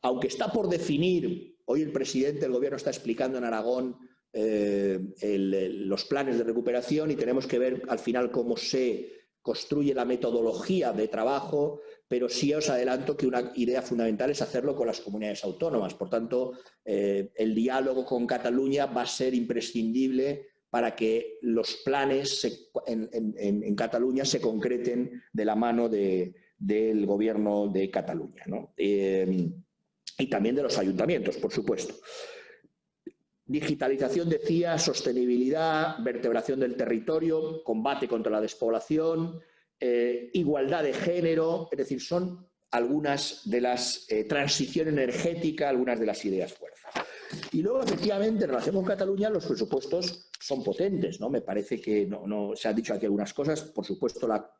Aunque está por definir, hoy el presidente del Gobierno está explicando en Aragón los planes de recuperación, y tenemos que ver al final cómo se construye la metodología de trabajo, pero sí os adelanto que una idea fundamental es hacerlo con las comunidades autónomas. Por tanto, el diálogo con Cataluña va a ser imprescindible para que los planes en Cataluña se concreten de la mano del Gobierno de Cataluña, ¿no? Y también de los ayuntamientos, por supuesto. Digitalización, decía, sostenibilidad, vertebración del territorio, combate contra la despoblación, igualdad de género, es decir, son algunas de las transición energética, algunas de las ideas fuerza. Y luego, efectivamente, en relación con Cataluña, los presupuestos son potentes, ¿no? Me parece que no se han dicho aquí algunas cosas, por supuesto, la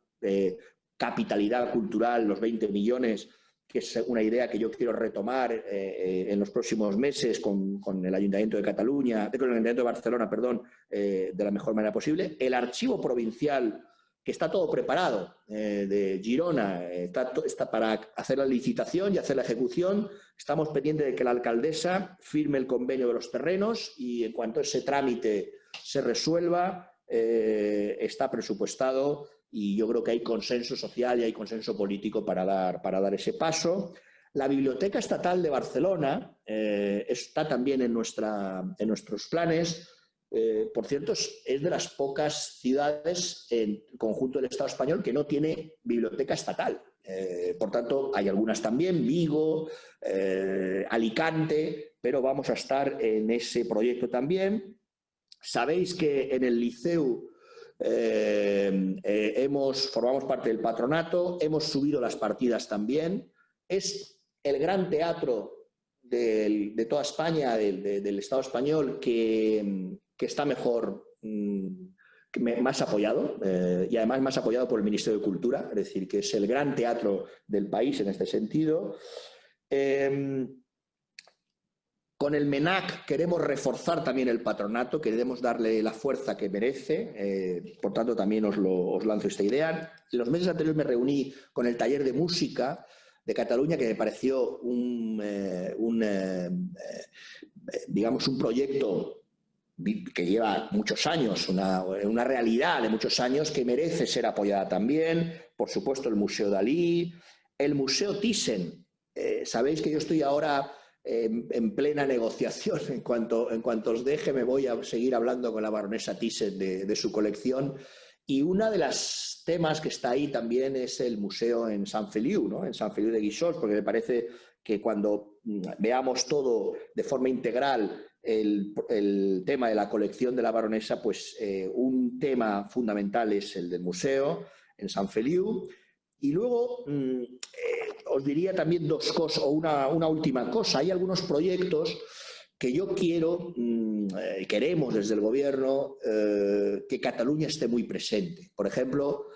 capitalidad cultural, los 20 millones que es una idea que yo quiero retomar en los próximos meses con el Ayuntamiento de Cataluña, con el Ayuntamiento de Barcelona, perdón, de la mejor manera posible. El archivo provincial, que está todo preparado, de Girona, está para hacer la licitación y hacer la ejecución. Estamos pendientes de que la alcaldesa firme el convenio de los terrenos y en cuanto ese trámite se resuelva, está presupuestado y yo creo que hay consenso social y hay consenso político para dar ese paso. La Biblioteca Estatal de Barcelona está también en nuestros planes. Por cierto, es de las pocas ciudades en conjunto del Estado español que no tiene biblioteca estatal. Por tanto, hay algunas también, Vigo, Alicante, pero vamos a estar en ese proyecto también. Sabéis que en el Liceu formamos parte del patronato, hemos subido las partidas también. Es el gran teatro de toda España, del Estado español, que está mejor, más apoyado y además más apoyado por el Ministerio de Cultura, es decir, que es el gran teatro del país en este sentido. Con el MENAC queremos reforzar también el patronato, queremos darle la fuerza que merece, por tanto también os lanzo esta idea. En los meses anteriores me reuní con el taller de música de Cataluña, que me pareció digamos, un proyecto que lleva muchos años, una realidad de muchos años que merece ser apoyada también. Por supuesto, el Museo Dalí, el Museo Thyssen. Sabéis que yo estoy ahora en plena negociación. En cuanto os deje, me voy a seguir hablando con la baronesa Thyssen de su colección. Y uno de los temas que está ahí también es el museo en Sant Feliu, ¿no? En Sant Feliu de Guíxols, porque me parece que cuando veamos todo de forma integral el tema de la colección de la baronesa, pues un tema fundamental es el del museo en Sant Feliu. Y luego os diría también dos cosas, o una última cosa. Hay algunos proyectos que yo queremos desde el Gobierno que Cataluña esté muy presente. Por ejemplo,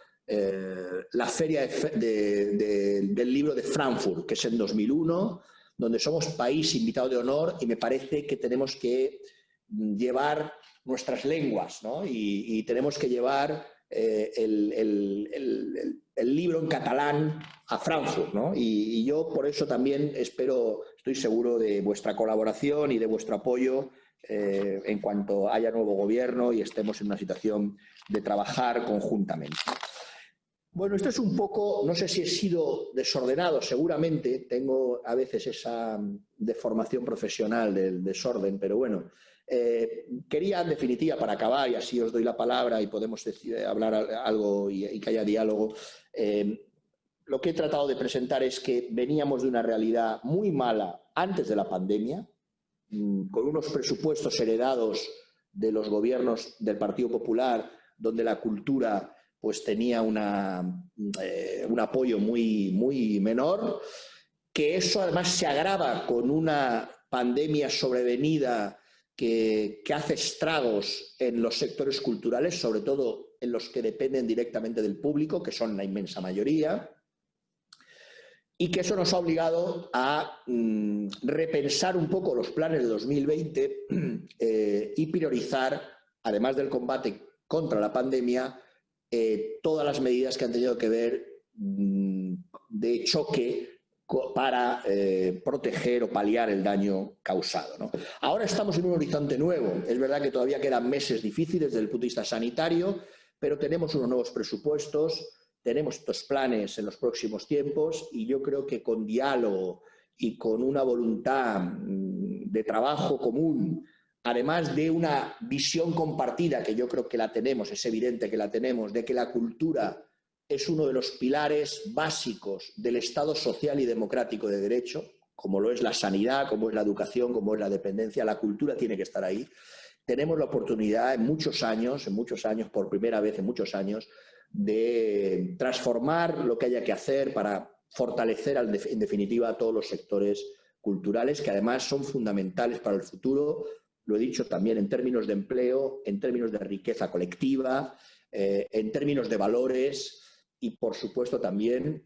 la Feria del Libro de Frankfurt, que es en 2001, donde somos país invitado de honor y me parece que tenemos que llevar nuestras lenguas, ¿no? Y tenemos que llevar el libro en catalán a Frankfurt, ¿no? Y yo por eso también estoy seguro de vuestra colaboración y de vuestro apoyo en cuanto haya nuevo gobierno y estemos en una situación de trabajar conjuntamente. Bueno, esto es un poco, no sé si he sido desordenado, seguramente tengo a veces esa deformación profesional del desorden, pero bueno, quería en definitiva, para acabar, y así os doy la palabra y podemos hablar algo y que haya diálogo, lo que he tratado de presentar es que veníamos de una realidad muy mala antes de la pandemia, con unos presupuestos heredados de los gobiernos del Partido Popular, donde la cultura pues tenía un apoyo muy menor, que eso además se agrava con una pandemia sobrevenida que hace estragos en los sectores culturales, sobre todo en los que dependen directamente del público, que son la inmensa mayoría, y que eso nos ha obligado a repensar un poco los planes de 2020 y priorizar, además del combate contra la pandemia, todas las medidas que han tenido que ver de choque para proteger o paliar el daño causado, ¿no? Ahora estamos en un horizonte nuevo. Es verdad que todavía quedan meses difíciles desde el punto de vista sanitario, pero tenemos unos nuevos presupuestos, tenemos estos planes en los próximos tiempos y yo creo que con diálogo y con una voluntad de trabajo común, además de una visión compartida, que yo creo que la tenemos, es evidente que la tenemos, de que la cultura es uno de los pilares básicos del Estado social y democrático de derecho, como lo es la sanidad, como es la educación, como es la dependencia, la cultura tiene que estar ahí. Tenemos la oportunidad en muchos años, por primera vez en muchos años, de transformar lo que haya que hacer para fortalecer en definitiva a todos los sectores culturales, que además son fundamentales para el futuro. Lo he dicho también en términos de empleo, en términos de riqueza colectiva, en términos de valores. y, por supuesto, también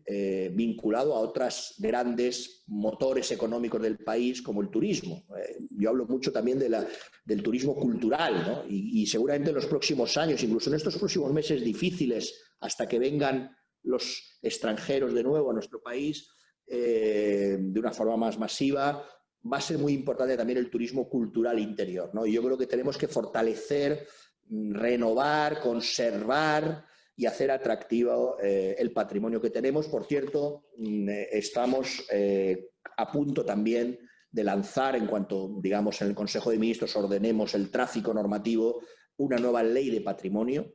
vinculado a otros grandes motores económicos del país, como el turismo. Yo hablo mucho también del turismo cultural, ¿no? Y seguramente en los próximos años, incluso en estos próximos meses difíciles, hasta que vengan los extranjeros de nuevo a nuestro país de una forma más masiva, va a ser muy importante también el turismo cultural interior, ¿no? Y yo creo que tenemos que fortalecer, renovar, conservar y hacer atractivo el patrimonio que tenemos. Por cierto, estamos a punto también de lanzar, en cuanto, digamos, en el Consejo de Ministros ordenemos el tráfico normativo, una nueva ley de patrimonio,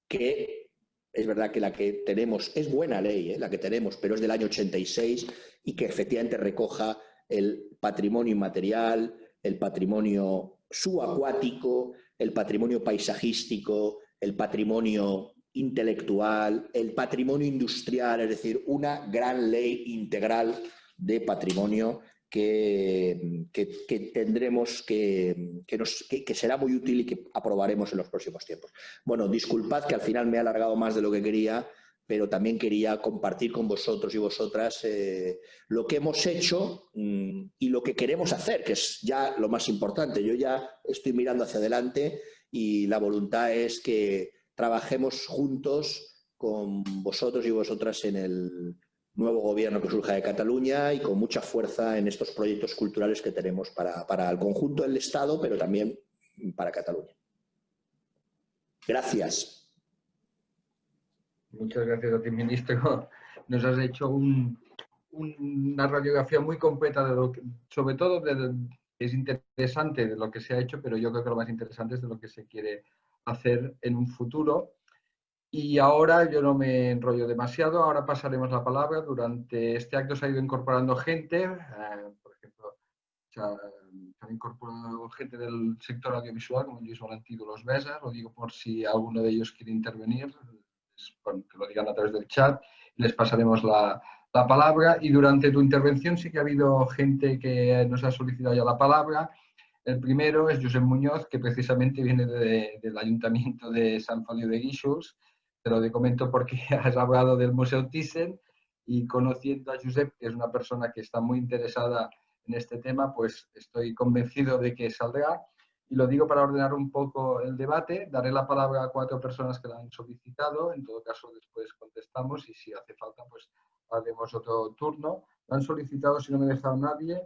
que es verdad que la que tenemos es buena ley, la que tenemos, pero es del año 86 y que efectivamente recoja el patrimonio inmaterial, el patrimonio subacuático, el patrimonio paisajístico, el patrimonio intelectual, el patrimonio industrial, es decir, una gran ley integral de patrimonio que tendremos, que será muy útil y que aprobaremos en los próximos tiempos. Bueno, disculpad que al final me he alargado más de lo que quería, pero también quería compartir con vosotros y vosotras lo que hemos hecho y lo que queremos hacer, que es ya lo más importante. Yo ya estoy mirando hacia adelante y la voluntad es que trabajemos juntos con vosotros y vosotras en el nuevo gobierno que surja de Cataluña y con mucha fuerza en estos proyectos culturales que tenemos para el conjunto del Estado, pero también para Cataluña. Gracias. Muchas gracias a ti, ministro. Nos has hecho una radiografía muy completa de lo que, sobre todo es interesante de lo que se ha hecho, pero yo creo que lo más interesante es de lo que se quiere hacer en un futuro. Y ahora yo no me enrollo demasiado, ahora pasaremos la palabra. Durante este acto se ha ido incorporando gente, por ejemplo, se han incorporado gente del sector audiovisual, como Luis Valentí de Los Besas, lo digo por si alguno de ellos quiere intervenir, que lo digan a través del chat, les pasaremos la palabra. Y durante tu intervención sí que ha habido gente que nos ha solicitado ya la palabra. El primero es Josep Muñoz, que precisamente viene del Ayuntamiento de Sant Feliu de Guíxols. Te lo comento porque has hablado del Museo Thyssen y conociendo a Josep, que es una persona que está muy interesada en este tema, pues estoy convencido de que saldrá. Y lo digo para ordenar un poco el debate. Daré la palabra a 4 personas que la han solicitado. En todo caso, después contestamos y si hace falta, pues haremos otro turno. Lo han solicitado, si no me he dejado nadie,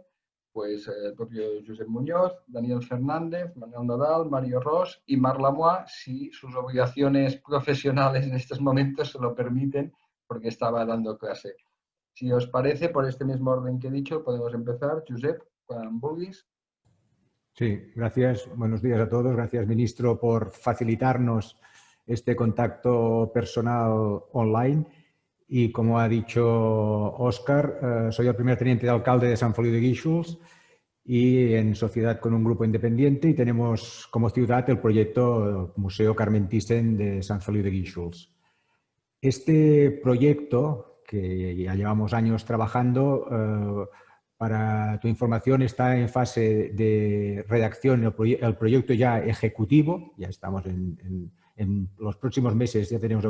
pues el propio Josep Muñoz, Daniel Fernández, Manuel Nadal, Mario Ros y Marc Lamois, si sus obligaciones profesionales en estos momentos se lo permiten, porque estaba dando clase. Si os parece, por este mismo orden que he dicho, podemos empezar. Josep, quan vulguis. Sí, gracias. Buenos días a todos. Gracias, ministro, por facilitarnos este contacto personal online. Y como ha dicho Óscar, soy el primer teniente de alcalde de Sant Feliu de Guíxols y en sociedad con un grupo independiente y tenemos como ciudad el proyecto Museo Carmen Thyssen de Sant Feliu de Guíxols. Este proyecto, que ya llevamos años trabajando, para tu información está en fase de redacción el proyecto ya ejecutivo, ya estamos en los próximos meses ya tenemos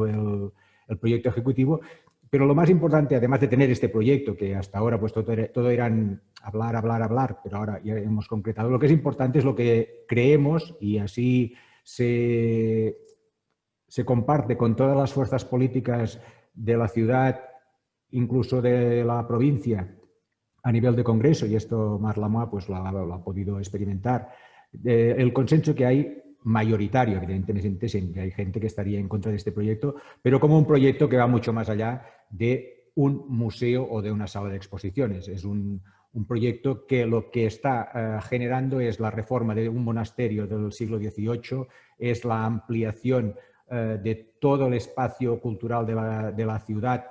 el proyecto ejecutivo. Pero lo más importante, además de tener este proyecto, que hasta ahora pues todo eran hablar, pero ahora ya hemos concretado, lo que es importante es lo que creemos y así se comparte con todas las fuerzas políticas de la ciudad, incluso de la provincia, a nivel de Congreso, y esto Marc Lamois pues, lo ha podido experimentar, el consenso que hay mayoritario, evidentemente hay gente que estaría en contra de este proyecto, pero como un proyecto que va mucho más allá de un museo o de una sala de exposiciones. Es un proyecto que lo que está generando es la reforma de un monasterio del siglo XVIII, es la ampliación de todo el espacio cultural de la ciudad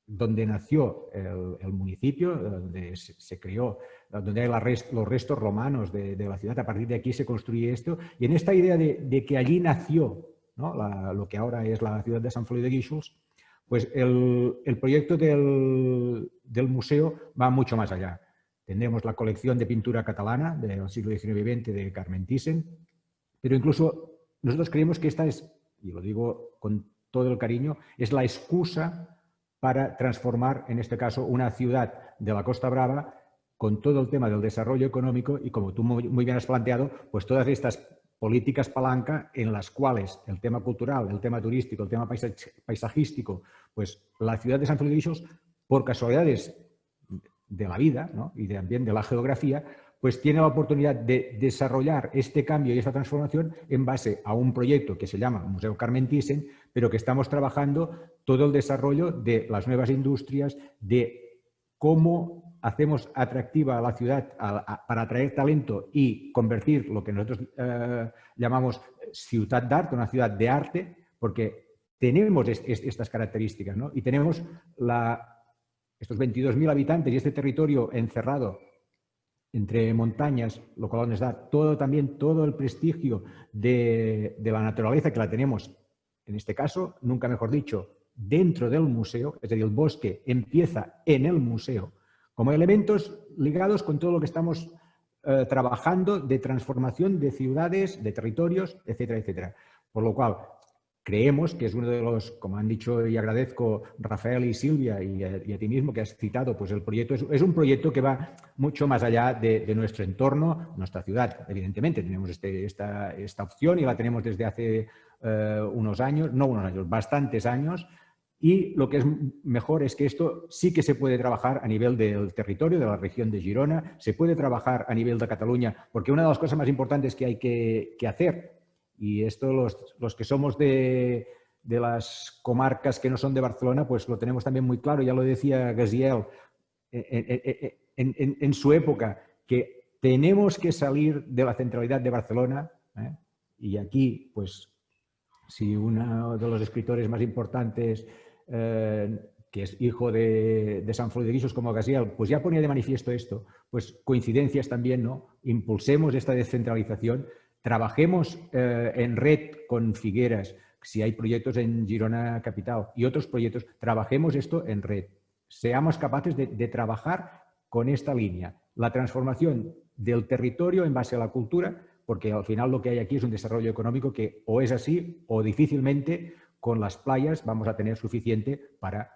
donde nació el municipio, donde se creó, donde hay los restos romanos de la ciudad. A partir de aquí se construye esto. Y en esta idea de que allí nació, ¿no?, lo que ahora es la ciudad de Sant Feliu de Guíxols, pues el proyecto del museo va mucho más allá. Tendremos la colección de pintura catalana del siglo XIX y XX de Carmen Thyssen, pero incluso nosotros creemos que esta es, y lo digo con todo el cariño, es la excusa para transformar, en este caso, una ciudad de la Costa Brava con todo el tema del desarrollo económico y, como tú muy bien has planteado, pues todas estas políticas palanca en las cuales el tema cultural, el tema turístico, el tema paisajístico, pues la ciudad de San Feliu de Guíxols, por casualidades de la vida, ¿no?, y también de la geografía, pues tiene la oportunidad de desarrollar este cambio y esta transformación en base a un proyecto que se llama Museu Carmen Thyssen, pero que estamos trabajando todo el desarrollo de las nuevas industrias, de cómo hacemos atractiva a la ciudad para atraer talento y convertir lo que nosotros llamamos ciutat d'art, una ciudad de arte, porque tenemos estas características, ¿no? Y tenemos estos 22.000 habitantes y este territorio encerrado entre montañas, lo cual nos da todo el prestigio de la naturaleza, que la tenemos, en este caso, nunca mejor dicho, dentro del museo, es decir, el bosque empieza en el museo, como elementos ligados con todo lo que estamos trabajando de transformación de ciudades, de territorios, etcétera, etcétera. Por lo cual, creemos que es uno de los, como han dicho y agradezco Rafael y Silvia y a ti mismo que has citado, pues el proyecto es un proyecto que va mucho más allá de nuestro entorno, nuestra ciudad. Evidentemente tenemos esta opción y la tenemos desde hace bastantes años. Y lo que es mejor es que esto sí que se puede trabajar a nivel del territorio, de la región de Girona, se puede trabajar a nivel de Cataluña, porque una de las cosas más importantes que hay que hacer, y esto los que somos de las comarcas que no son de Barcelona, pues lo tenemos también muy claro, ya lo decía Gaziel en su época, que tenemos que salir de la centralidad de Barcelona, y aquí, pues, si uno de los escritores más importantes, que es hijo de Sant Feliu de Guíxols como Gaziel, pues ya ponía de manifiesto esto, pues coincidencias también, ¿no? Impulsemos esta descentralización, trabajemos en red con Figueras, si hay proyectos en Girona Capital y otros proyectos, trabajemos esto en red. Seamos capaces de trabajar con esta línea, la transformación del territorio en base a la cultura, porque al final lo que hay aquí es un desarrollo económico que o es así o difícilmente con las playas vamos a tener suficiente para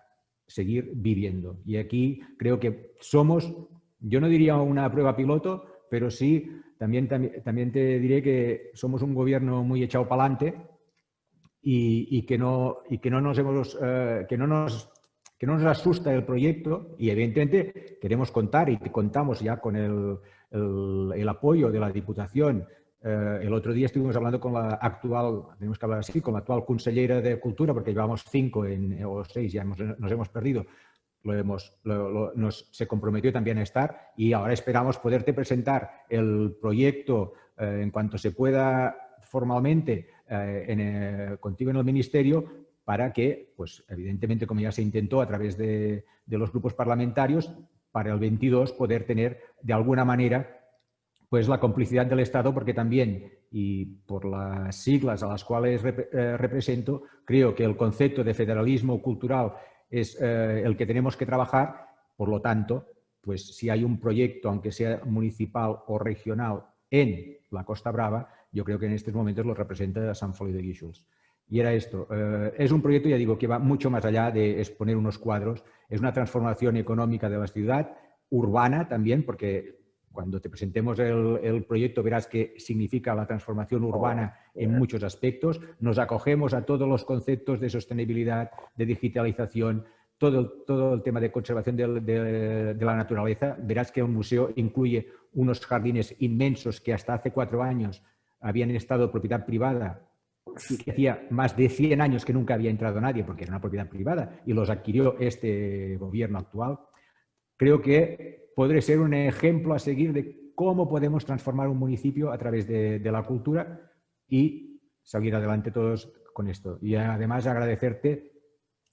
seguir viviendo. Y aquí creo que somos, yo no diría una prueba piloto, pero sí, también te diré que somos un gobierno muy echado para adelante y que no nos asusta el proyecto, y evidentemente queremos contar y contamos ya con el apoyo de la Diputación. El otro día estuvimos hablando con la actual, tenemos que hablar así, con la actual consellera de Cultura, porque llevamos 5 o 6, ya nos hemos perdido. Se comprometió también a estar y ahora esperamos poderte presentar el proyecto en cuanto se pueda formalmente contigo en el Ministerio, para que, pues evidentemente, como ya se intentó a través de los grupos parlamentarios, para el 22 poder tener de alguna manera pues la complicidad del Estado, porque también, y por las siglas a las cuales represento, creo que el concepto de federalismo cultural es el que tenemos que trabajar. Por lo tanto, pues si hay un proyecto, aunque sea municipal o regional, en la Costa Brava, yo creo que en estos momentos lo representa Sant Feliu de Guíxols. Y era esto. Es un proyecto, ya digo, que va mucho más allá de exponer unos cuadros. Es una transformación económica de la ciudad, urbana también, porque cuando te presentemos el proyecto verás que significa la transformación urbana en muchos aspectos. Nos acogemos a todos los conceptos de sostenibilidad, de digitalización, todo el tema de conservación de la naturaleza. Verás que el museo incluye unos jardines inmensos que hasta hace 4 años habían estado en propiedad privada y que hacía más de 100 años que nunca había entrado nadie porque era una propiedad privada y los adquirió este gobierno actual. Creo que podré ser un ejemplo a seguir de cómo podemos transformar un municipio a través de la cultura y salir adelante todos con esto. Y además agradecerte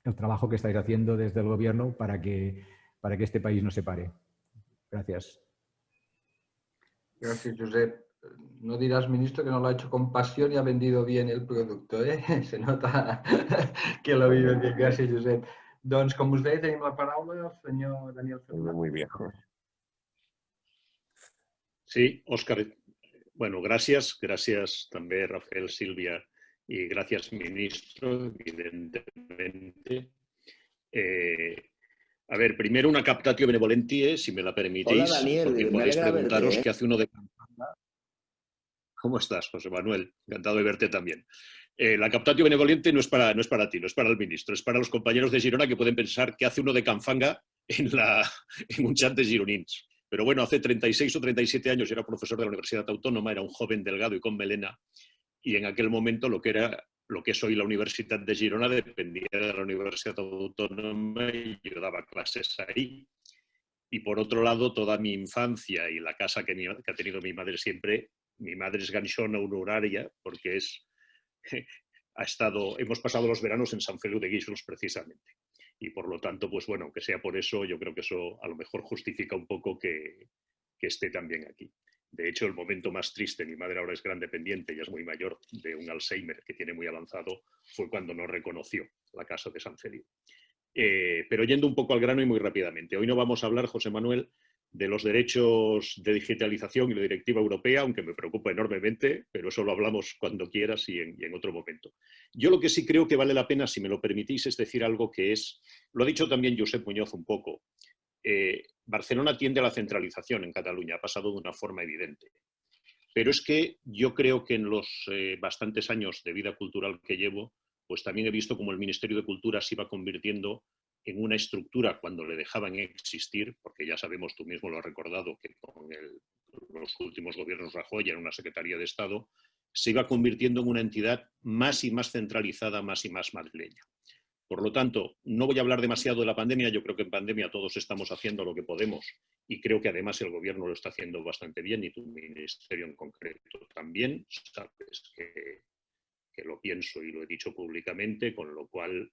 el trabajo que estáis haciendo desde el gobierno para que este país no se pare. Gracias. Gracias, Josep. No dirás, ministro, que no lo ha hecho con pasión y ha vendido bien el producto, ¿eh? Se nota que lo vive bien. Gracias, Josep. Doncs, com us deia, tenim la paraula el senyor Daniel Fernández. Muy bien. Sí, Òscar. Bueno, gràcies. Gràcies també, Rafael, Sílvia Y gracias, ministro, evidentemente. A ver, primero una captatio benevolentie, si me la permitís. Hola, Daniel, porque me podéis alegra preguntaros verte, qué hace uno de Campanga. ¿Cómo estás, José Manuel? Encantado de verte también. La captatio benevolente no es para ti, no es para el ministro, es para los compañeros de Girona que pueden pensar qué hace uno de Canfanga en un chat de gironins. Pero bueno, hace 36 o 37 años era profesor de la Universidad Autónoma, era un joven delgado y con melena, y en aquel momento lo que es hoy la Universidad de Girona dependía de la Universidad Autónoma y yo daba clases ahí. Y por otro lado, toda mi infancia y la casa que ha tenido mi madre siempre, mi madre es ganxona honoraria porque hemos pasado los veranos en San Feliu de Guíxols precisamente. Y por lo tanto, pues bueno, aunque sea por eso, yo creo que eso a lo mejor justifica un poco que esté también aquí. De hecho, el momento más triste, mi madre ahora es gran dependiente, ya es muy mayor, de un Alzheimer que tiene muy avanzado, fue cuando no reconoció la casa de San Feliu. Pero yendo un poco al grano y muy rápidamente. Hoy no vamos a hablar, José Manuel, de los derechos de digitalización y la directiva europea, aunque me preocupa enormemente, pero eso lo hablamos cuando quieras y en otro momento. Yo lo que sí creo que vale la pena, si me lo permitís, es decir algo que lo ha dicho también Josep Muñoz un poco, Barcelona tiende a la centralización en Cataluña, ha pasado de una forma evidente. Pero es que yo creo que en los bastantes años de vida cultural que llevo, pues también he visto cómo el Ministerio de Cultura se iba convirtiendo en una estructura cuando le dejaban existir, porque ya sabemos, tú mismo lo has recordado, que con los últimos gobiernos Rajoy era una Secretaría de Estado, se iba convirtiendo en una entidad más y más centralizada, más y más madrileña. Por lo tanto, no voy a hablar demasiado de la pandemia, yo creo que en pandemia todos estamos haciendo lo que podemos y creo que además el gobierno lo está haciendo bastante bien y tu ministerio en concreto también, sabes que lo pienso y lo he dicho públicamente, con lo cual,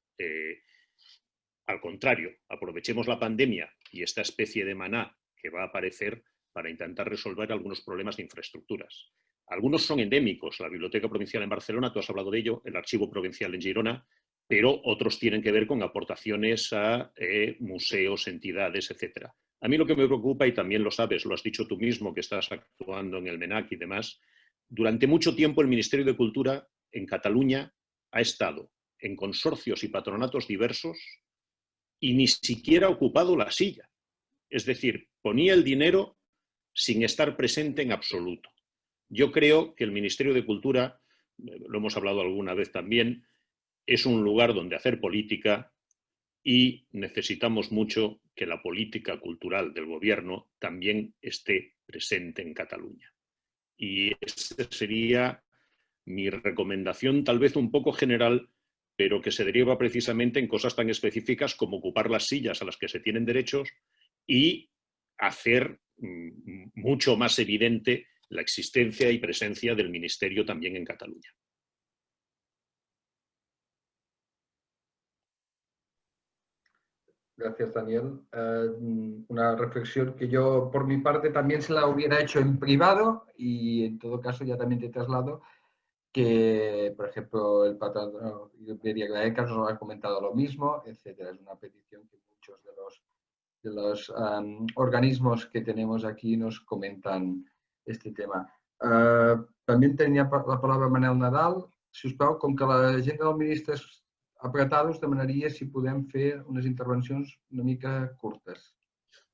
al contrario, aprovechemos la pandemia y esta especie de maná que va a aparecer para intentar resolver algunos problemas de infraestructuras. Algunos son endémicos, la Biblioteca Provincial en Barcelona, tú has hablado de ello, el Archivo Provincial en Girona, pero otros tienen que ver con aportaciones a museos, entidades, etc. A mí lo que me preocupa, y también lo sabes, lo has dicho tú mismo, que estás actuando en el MENAC y demás, durante mucho tiempo el Ministerio de Cultura en Cataluña ha estado en consorcios y patronatos diversos y ni siquiera ha ocupado la silla. Es decir, ponía el dinero sin estar presente en absoluto. Yo creo que el Ministerio de Cultura, lo hemos hablado alguna vez también, es un lugar donde hacer política y necesitamos mucho que la política cultural del gobierno también esté presente en Cataluña. Y esa sería mi recomendación, tal vez un poco general, pero que se deriva precisamente en cosas tan específicas como ocupar las sillas a las que se tienen derechos y hacer mucho más evidente la existencia y presencia del Ministerio también en Cataluña. Gracias, Daniel. Una reflexión que yo, por mi parte, también se la hubiera hecho en privado y, en todo caso, ya también te traslado que, por ejemplo, el patrono Iberia ECAS nos ha comentado lo mismo, etcétera. Es una petición que muchos de los organismos que tenemos aquí nos comentan este tema. También tenía la palabra Manel Nadal. Si us plau, com que l'agenda del ministre és apretada, us demanaria si podem fer unas intervencions una mica curtas.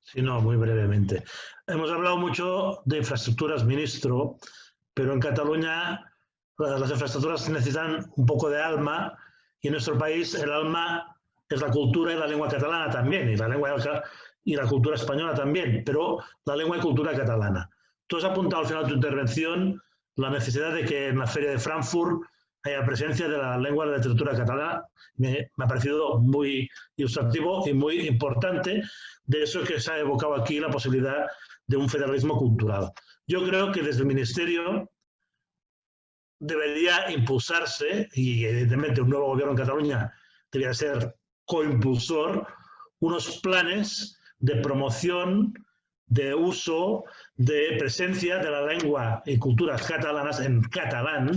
Sí, no, muy brevemente. Hemos hablado mucho de infraestructuras, ministro, pero en Cataluña las infraestructuras necesitan un poco de alma y en nuestro país el alma es la cultura y la lengua catalana también, y la cultura española también, pero la lengua y cultura catalana. Tú has apuntado al final de tu intervención la necesidad de que en la Feria de Frankfurt haya presencia de la lengua y la literatura catalana. Me ha parecido muy ilustrativo y muy importante de eso que se ha evocado aquí, la posibilidad de un federalismo cultural. Yo creo que desde el Ministerio debería impulsarse, y evidentemente un nuevo gobierno en Cataluña debería ser coimpulsor, unos planes de promoción, de uso, de presencia de la lengua y culturas catalanas en catalán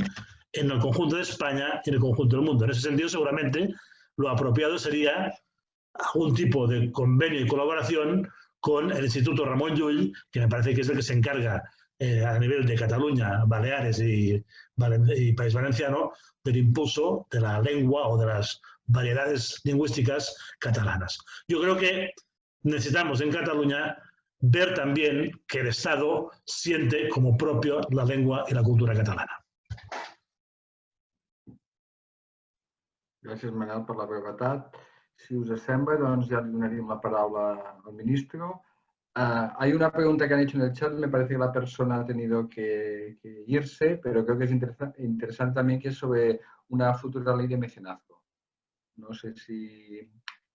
en el conjunto de España y en el conjunto del mundo. En ese sentido, seguramente, lo apropiado sería algún tipo de convenio y colaboración con el Instituto Ramon Llull, que me parece que es el que se encarga a nivel de Cataluña, Baleares y País Valenciano del impulso de la lengua o de las variedades lingüísticas catalanas. Yo creo que necesitamos en Cataluña ver también que el Estado siente como propio la lengua i la cultura catalana. Gràcies, Manel, per la brevetat. Si us sembla, doncs ja li donaríem la paraula al ministro. Hay una pregunta que han hecho en el chat, me parece que la persona ha tenido que irse, pero creo que es interesante también, que es sobre una futura ley de mecenazgo. No sé si...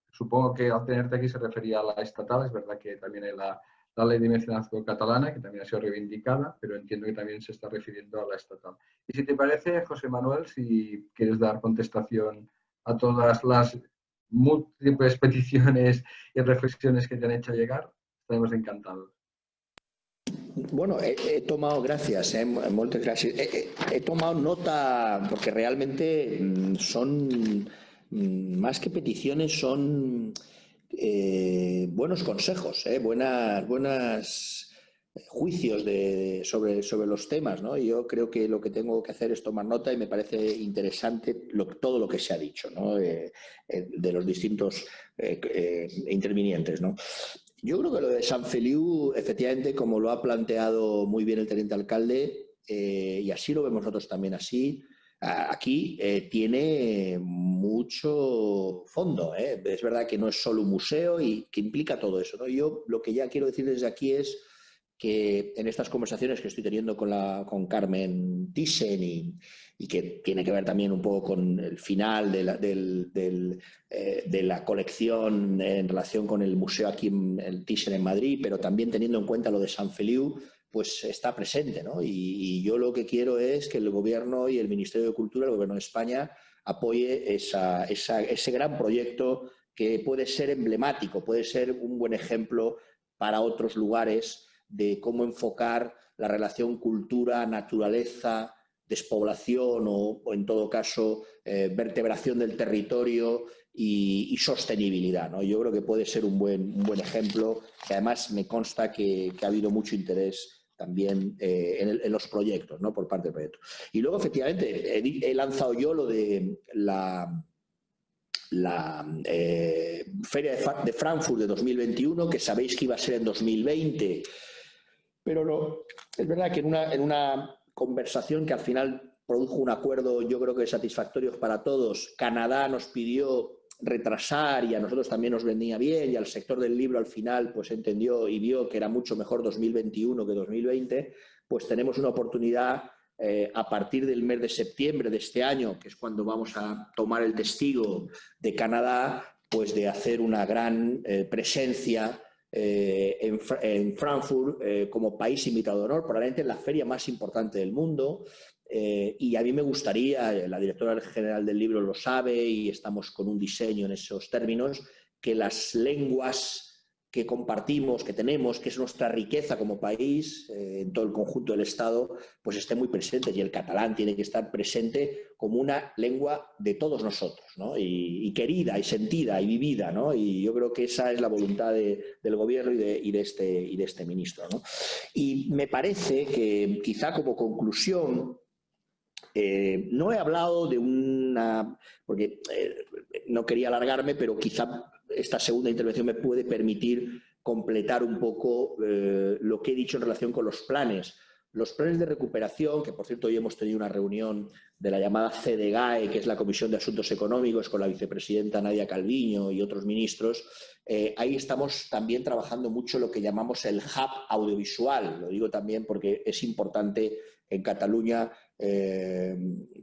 Supongo que al tenerte aquí se refería a la estatal, es verdad que también hay la ley de mecenazgo catalana, que también ha sido reivindicada, pero entiendo que también se está refiriendo a la estatal. Y si te parece, José Manuel, si quieres dar contestación a todas las múltiples peticiones y reflexiones que te han hecho llegar, estaremos encantados. Bueno, he tomado, gracias, muchas gracias. He tomado nota porque realmente son, más que peticiones, son buenos consejos, buenos juicios sobre los temas, ¿no? Yo creo que lo que tengo que hacer es tomar nota y me parece interesante todo lo que se ha dicho, ¿no? De los distintos intervinientes, ¿no? Yo creo que lo de Sant Feliu, efectivamente, como lo ha planteado muy bien el teniente alcalde, y así lo vemos nosotros también así, aquí tiene mucho fondo. Es verdad que no es solo un museo y que implica todo eso, ¿no? Yo lo que ya quiero decir desde aquí es que en estas conversaciones que estoy teniendo con Carmen Thyssen y que tiene que ver también un poco con el final de la colección en relación con el museo aquí en Thyssen en Madrid, pero también teniendo en cuenta lo de Sant Feliu, pues está presente, ¿no? Y yo lo que quiero es que el Gobierno y el Ministerio de Cultura, el Gobierno de España, apoye ese gran proyecto que puede ser emblemático, puede ser un buen ejemplo para otros lugares de cómo enfocar la relación cultura-naturaleza, despoblación o en todo caso vertebración del territorio y sostenibilidad, ¿no? Yo creo que puede ser un buen ejemplo, que además me consta que ha habido mucho interés también en los proyectos, ¿no? Por parte del proyecto. Y luego, efectivamente, he lanzado yo lo de la Feria de Frankfurt de 2021, que sabéis que iba a ser en 2020, pero no, es verdad que en una conversación que al final produjo un acuerdo, yo creo que satisfactorio para todos, Canadá nos pidió retrasar y a nosotros también nos venía bien y al sector del libro al final pues entendió y vio que era mucho mejor 2021 que 2020, pues tenemos una oportunidad a partir del mes de septiembre de este año, que es cuando vamos a tomar el testigo de Canadá, pues de hacer una gran presencia en Frankfurt como país invitado de honor, probablemente la feria más importante del mundo. Y a mí me gustaría, la directora general del libro lo sabe y estamos con un diseño en esos términos, que las lenguas que compartimos, que tenemos, que es nuestra riqueza como país, en todo el conjunto del Estado, pues esté muy presente. Y el catalán tiene que estar presente como una lengua de todos nosotros, ¿no? Y querida, y sentida, y vivida, ¿no? Y yo creo que esa es la voluntad del Gobierno y de este ministro, ¿no? Y me parece que quizá como conclusión, no he hablado de una... porque no quería alargarme, pero quizá esta segunda intervención me puede permitir completar un poco lo que he dicho en relación con los planes. Los planes de recuperación, que por cierto hoy hemos tenido una reunión de la llamada CDGAE, que es la Comisión de Asuntos Económicos, con la vicepresidenta Nadia Calviño y otros ministros, ahí estamos también trabajando mucho lo que llamamos el hub audiovisual. Lo digo también porque es importante en Cataluña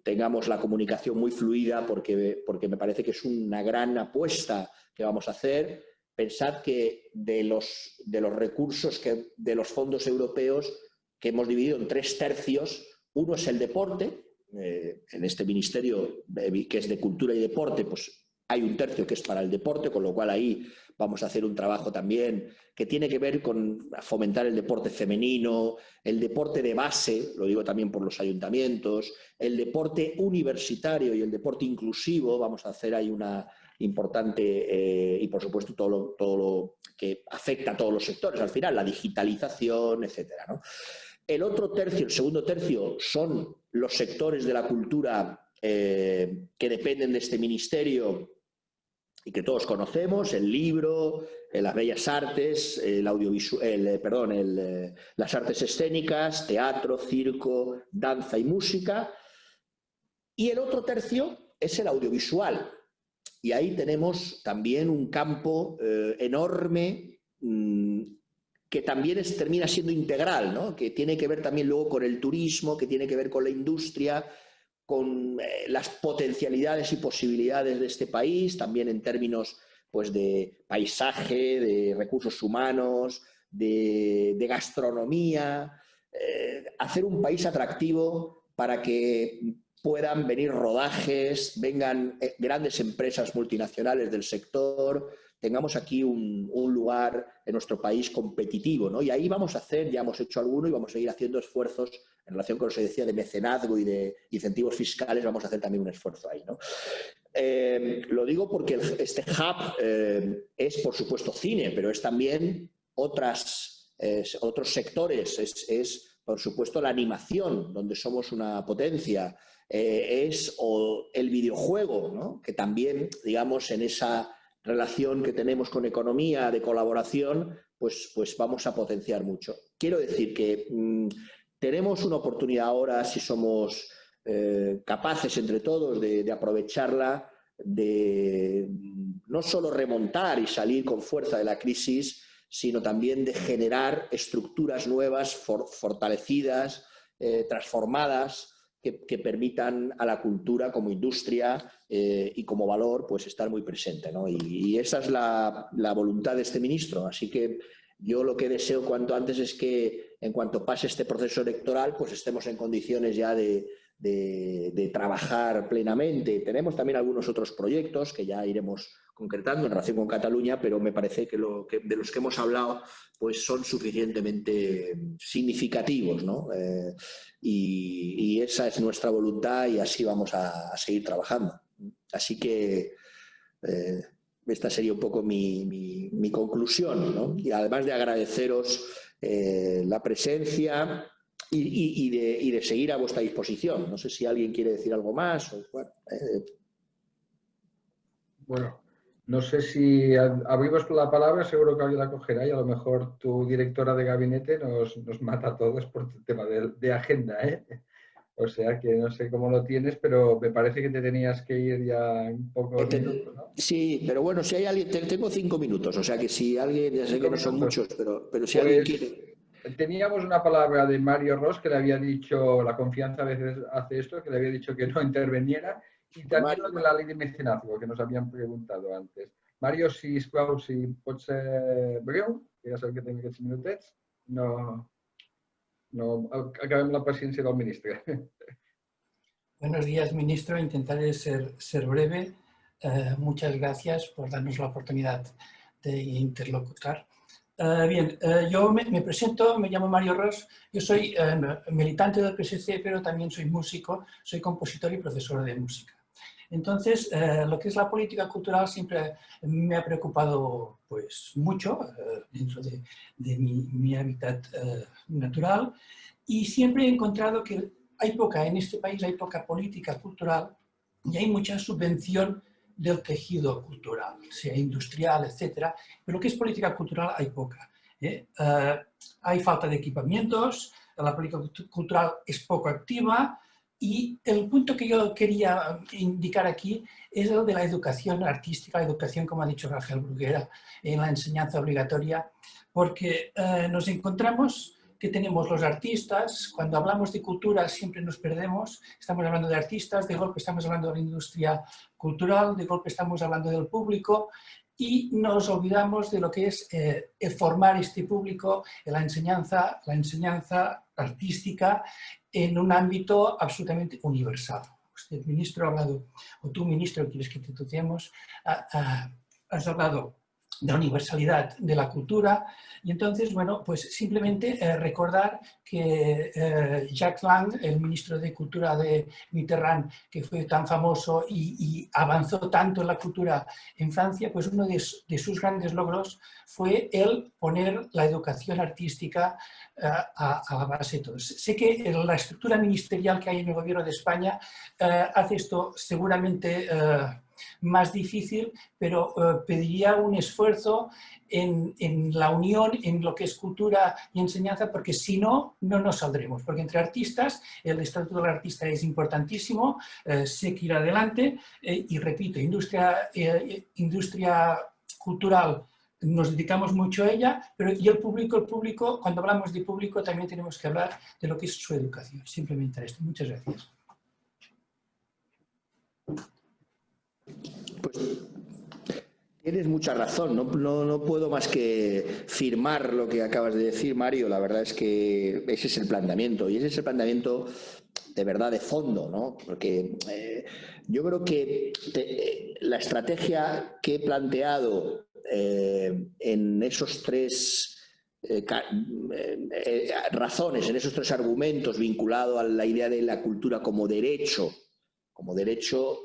tengamos la comunicación muy fluida porque me parece que es una gran apuesta que vamos a hacer. Pensad que de los recursos de los fondos europeos que hemos dividido en 3 tercios, uno es el deporte, en este ministerio que es de Cultura y Deporte, pues hay un tercio que es para el deporte, con lo cual ahí vamos a hacer un trabajo también que tiene que ver con fomentar el deporte femenino, el deporte de base, lo digo también por los ayuntamientos, el deporte universitario y el deporte inclusivo, vamos a hacer ahí una importante y por supuesto todo lo que afecta a todos los sectores, al final la digitalización, etcétera, ¿no? El otro tercio, el segundo tercio, son los sectores de la cultura que dependen de este ministerio y que todos conocemos: el libro, las bellas artes, las artes escénicas, teatro, circo, danza y música. Y el otro tercio es el audiovisual. Y ahí tenemos también un campo enorme que también termina siendo integral, ¿no? Que tiene que ver también luego con el turismo, que tiene que ver con la industria, con las potencialidades y posibilidades de este país, también en términos pues, de paisaje, de recursos humanos, de gastronomía, hacer un país atractivo para que puedan venir rodajes, vengan grandes empresas multinacionales del sector, tengamos aquí un lugar en nuestro país competitivo, ¿no? Y ahí vamos a hacer, ya hemos hecho alguno y vamos a seguir haciendo esfuerzos en relación con lo que se decía de mecenazgo y de incentivos fiscales, vamos a hacer también un esfuerzo ahí, ¿no? Lo digo porque este hub es, por supuesto, cine, pero es también otros sectores, es, por supuesto, la animación, donde somos una potencia, es el videojuego, ¿no? Que también, digamos, en esa relación que tenemos con economía de colaboración, pues vamos a potenciar mucho. Quiero decir que tenemos una oportunidad ahora, si somos capaces entre todos de aprovecharla, de no solo remontar y salir con fuerza de la crisis, sino también de generar estructuras nuevas, fortalecidas, transformadas, que permitan a la cultura como industria y como valor pues estar muy presente, ¿no? Y esa es la voluntad de este ministro. Así que yo lo que deseo cuanto antes es que en cuanto pase este proceso electoral pues estemos en condiciones ya de trabajar plenamente. Tenemos también algunos otros proyectos que ya iremos concretando en relación con Cataluña, pero me parece que de los que hemos hablado pues son suficientemente significativos, ¿no? Y esa es nuestra voluntad y así vamos a seguir trabajando. Así que esta sería un poco mi conclusión, ¿no? Y además de agradeceros la presencia y de seguir a vuestra disposición. No sé si alguien quiere decir algo más. Bueno, no sé si abrimos la palabra, seguro que alguien la cogerá y a lo mejor tu directora de gabinete nos mata a todos por el tema de agenda, ¿eh? O sea que no sé cómo lo tienes, pero me parece que te tenías que ir ya un poco minutos, ¿no? Sí, pero bueno, si hay alguien, tengo 5 minutos, o sea que si alguien, ya sé que no son muchos, pero si alguien quiere... Teníamos una palabra de Mario Ros que le había dicho, la confianza a veces hace esto, que le había dicho que no interveniera, y también lo de la ley de mecenazgo, que nos habían preguntado antes. Mario, si pots ser breu, que ja sabem que tenim aquests minutets, no acabem la paciencia del ministro. Buenos días, ministro. Intentaré ser breve. Muchas gracias por darnos la oportunidad de interlocutar. Bien, yo me presento, me llamo Mario Ros, yo soy militante del PSC, pero también soy músico, soy compositor y profesor de música. Entonces, lo que es la política cultural siempre me ha preocupado pues, mucho dentro de mi hábitat natural, y siempre he encontrado que en este país hay poca política cultural y hay mucha subvención del tejido cultural, sea industrial, etcétera, pero lo que es política cultural hay poca. Hay falta de equipamientos, la política cultural es poco activa, y el punto que yo quería indicar aquí es el de la educación artística, la educación, como ha dicho Rafael Bruguera, en la enseñanza obligatoria, porque nos encontramos que tenemos los artistas, cuando hablamos de cultura siempre nos perdemos, estamos hablando de artistas, de golpe estamos hablando de la industria cultural, de golpe estamos hablando del público y nos olvidamos de lo que es formar este público en la enseñanza artística en un ámbito absolutamente universal. Usted, ministro, ha hablado, o tú, ministro, quieres que te tuteemos, has hablado de la universalidad de la cultura. Y entonces, bueno, pues simplemente recordar que Jacques Lang, el ministro de Cultura de Mitterrand, que fue tan famoso y avanzó tanto en la cultura en Francia, pues uno de sus grandes logros fue el poner la educación artística a la base de todo. Sé que la estructura ministerial que hay en el Gobierno de España hace esto seguramente más difícil, pero pediría un esfuerzo en la unión en lo que es cultura y enseñanza, porque si no, no nos saldremos. Porque entre artistas, el estatuto del artista es importantísimo, sé que ir adelante, y repito, industria cultural, nos dedicamos mucho a ella, pero y el público, cuando hablamos de público también tenemos que hablar de lo que es su educación. Simplemente esto. Muchas gracias. Pues tienes mucha razón, no puedo más que firmar lo que acabas de decir, Mario. La verdad es que ese es el planteamiento, y ese es el planteamiento de verdad de fondo, ¿no? Porque yo creo que la estrategia que he planteado en esos tres razones, en esos tres argumentos vinculado a la idea de la cultura como derecho,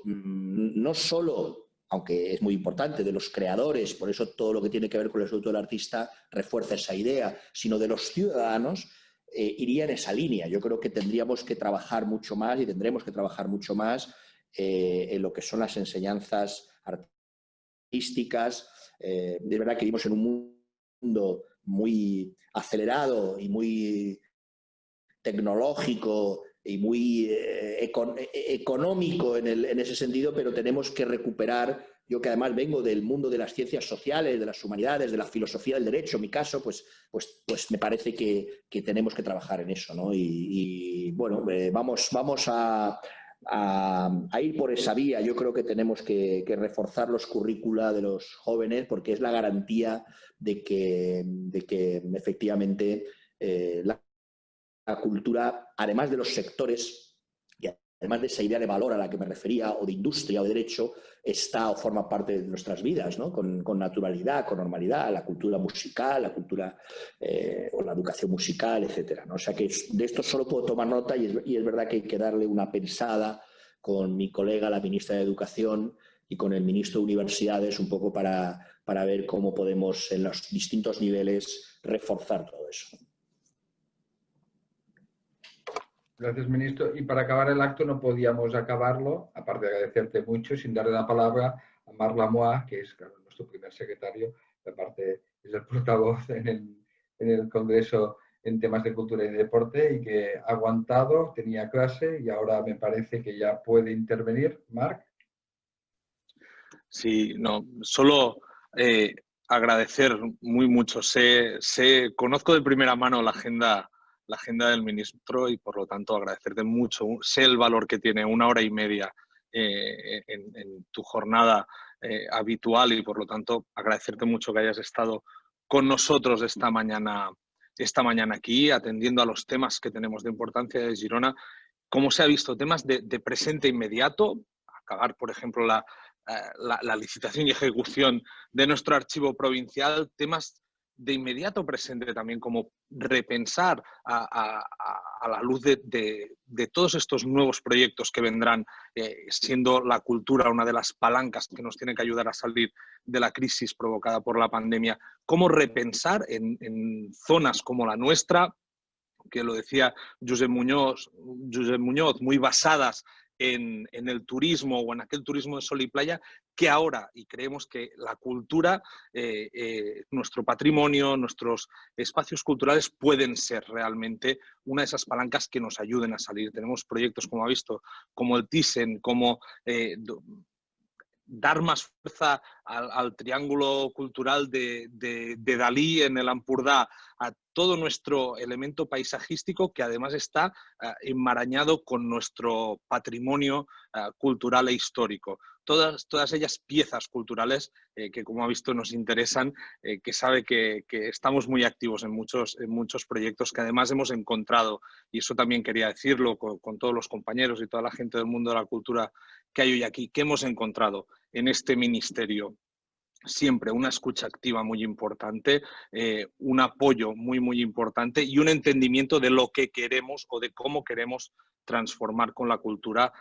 no solo, aunque es muy importante, de los creadores, por eso todo lo que tiene que ver con el estatuto del artista refuerza esa idea, sino de los ciudadanos, iría en esa línea. Yo creo que tendríamos que trabajar mucho más y tendremos que trabajar mucho más en lo que son las enseñanzas artísticas. De verdad que vivimos en un mundo muy acelerado y muy tecnológico y muy económico en ese sentido, pero tenemos que recuperar. Yo, que además vengo del mundo de las ciencias sociales, de las humanidades, de la filosofía del derecho, en mi caso, pues me parece que tenemos que trabajar en eso, ¿no? Y bueno, vamos a ir por esa vía. Yo creo que tenemos que reforzar los currícula de los jóvenes, porque es la garantía de que efectivamente la cultura, además de los sectores y además de esa idea de valor a la que me refería, o de industria o de derecho, está o forma parte de nuestras vidas, ¿no? Con naturalidad, con normalidad, la cultura musical, la cultura o la educación musical, etcétera, ¿no? O sea que de esto solo puedo tomar nota, y es verdad que hay que darle una pensada con mi colega, la ministra de Educación, y con el ministro de Universidades, un poco para ver cómo podemos en los distintos niveles reforzar todo eso. Gracias, ministro. Y para acabar el acto no podíamos acabarlo, aparte de agradecerte mucho, sin darle la palabra a Marc Lamois, que es, claro, nuestro primer secretario, que aparte es el portavoz en el Congreso en temas de cultura y deporte, y que ha aguantado, tenía clase y ahora me parece que ya puede intervenir. Marc. Sí, no, solo agradecer muy mucho. Conozco de primera mano la agenda del ministro, y por lo tanto agradecerte mucho. Sé el valor que tiene 1 hora y media en tu jornada habitual, y por lo tanto agradecerte mucho que hayas estado con nosotros esta mañana aquí, atendiendo a los temas que tenemos de importancia de Girona. Como se ha visto, temas de presente inmediato, acabar, por ejemplo, la licitación y ejecución de nuestro archivo provincial, temas de inmediato presente también, como repensar a la luz de todos estos nuevos proyectos que vendrán, siendo la cultura una de las palancas que nos tiene que ayudar a salir de la crisis provocada por la pandemia, cómo repensar en zonas como la nuestra, que lo decía Josep Muñoz, muy basadas en el turismo, o en aquel turismo de sol y playa, que ahora, y creemos que la cultura, nuestro patrimonio, nuestros espacios culturales pueden ser realmente una de esas palancas que nos ayuden a salir. Tenemos proyectos, como ha visto, como el Thyssen, como dar más fuerza al triángulo cultural de Dalí en el Ampurdá, a todo nuestro elemento paisajístico, que además está enmarañado con nuestro patrimonio cultural e histórico. Todas ellas piezas culturales que, como ha visto, nos interesan, que sabe que estamos muy activos en muchos proyectos que además hemos encontrado, y eso también quería decirlo con todos los compañeros y toda la gente del mundo de la cultura que hay hoy aquí, que hemos encontrado en este ministerio. siempre una escucha activa muy importante, un apoyo muy importante y un entendimiento de lo que queremos o de cómo queremos transformar con la cultura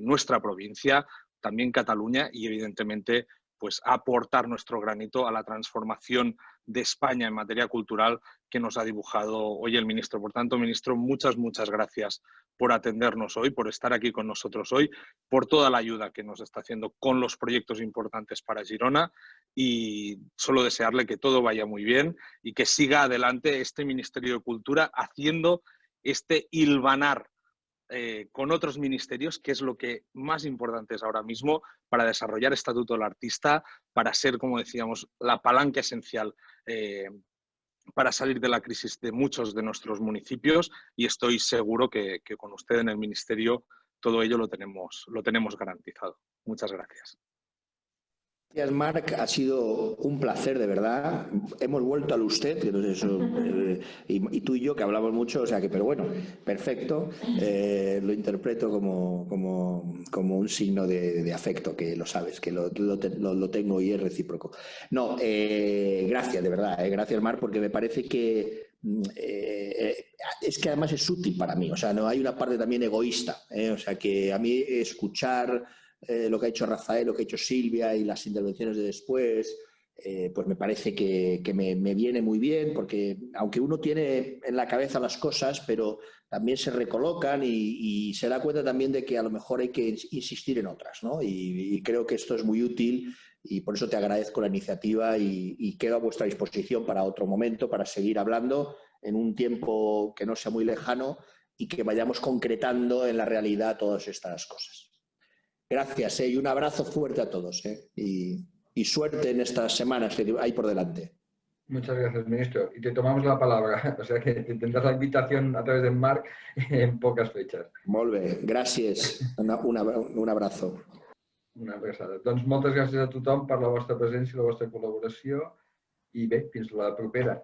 nuestra provincia, también Cataluña, y evidentemente pues aportar nuestro granito a la transformación de España en materia cultural que nos ha dibujado hoy el ministro. Por tanto, ministro, muchas gracias por atendernos hoy, por estar aquí con nosotros hoy, por toda la ayuda que nos está haciendo con los proyectos importantes para Girona, y solo desearle que todo vaya muy bien y que siga adelante este Ministerio de Cultura haciendo este hilvanar con otros ministerios, que es lo que más importante es ahora mismo para desarrollar Estatuto del Artista, para ser, como decíamos, la palanca esencial para salir de la crisis de muchos de nuestros municipios, y estoy seguro que con usted en el Ministerio todo ello lo tenemos garantizado. Muchas gracias. Gracias, Marc. Ha sido un placer, de verdad. Hemos vuelto al usted, que no sé eso, y tú y yo, que hablamos mucho, o sea que, pero bueno, perfecto. Lo interpreto como un signo de afecto, que lo sabes, que lo tengo y es recíproco. No, gracias, de verdad. Gracias, Marc, porque me parece que es que además es útil para mí. O sea, no hay una parte también egoísta. O sea, que a mí escuchar lo que ha hecho Rafael, lo que ha hecho Silvia y las intervenciones de después, pues me parece que me viene muy bien, porque aunque uno tiene en la cabeza las cosas, pero también se recolocan y se da cuenta también de que a lo mejor hay que insistir en otras, ¿no? Y creo que esto es muy útil, y por eso te agradezco la iniciativa y quedo a vuestra disposición para otro momento, para seguir hablando en un tiempo que no sea muy lejano y que vayamos concretando en la realidad todas estas cosas. Gracias, y un abrazo fuerte a todos, y suerte en estas semanas que hay por delante. Muchas gracias, ministro. Y te tomamos la palabra. O sea que tendrás la invitación a través de Marc en pocas fechas. Molt bé, gràcies. Un abrazo. Una abraçada. Doncs moltes gràcies a tothom per la vostra presència i la vostra col·laboració, i bé, fins la propera.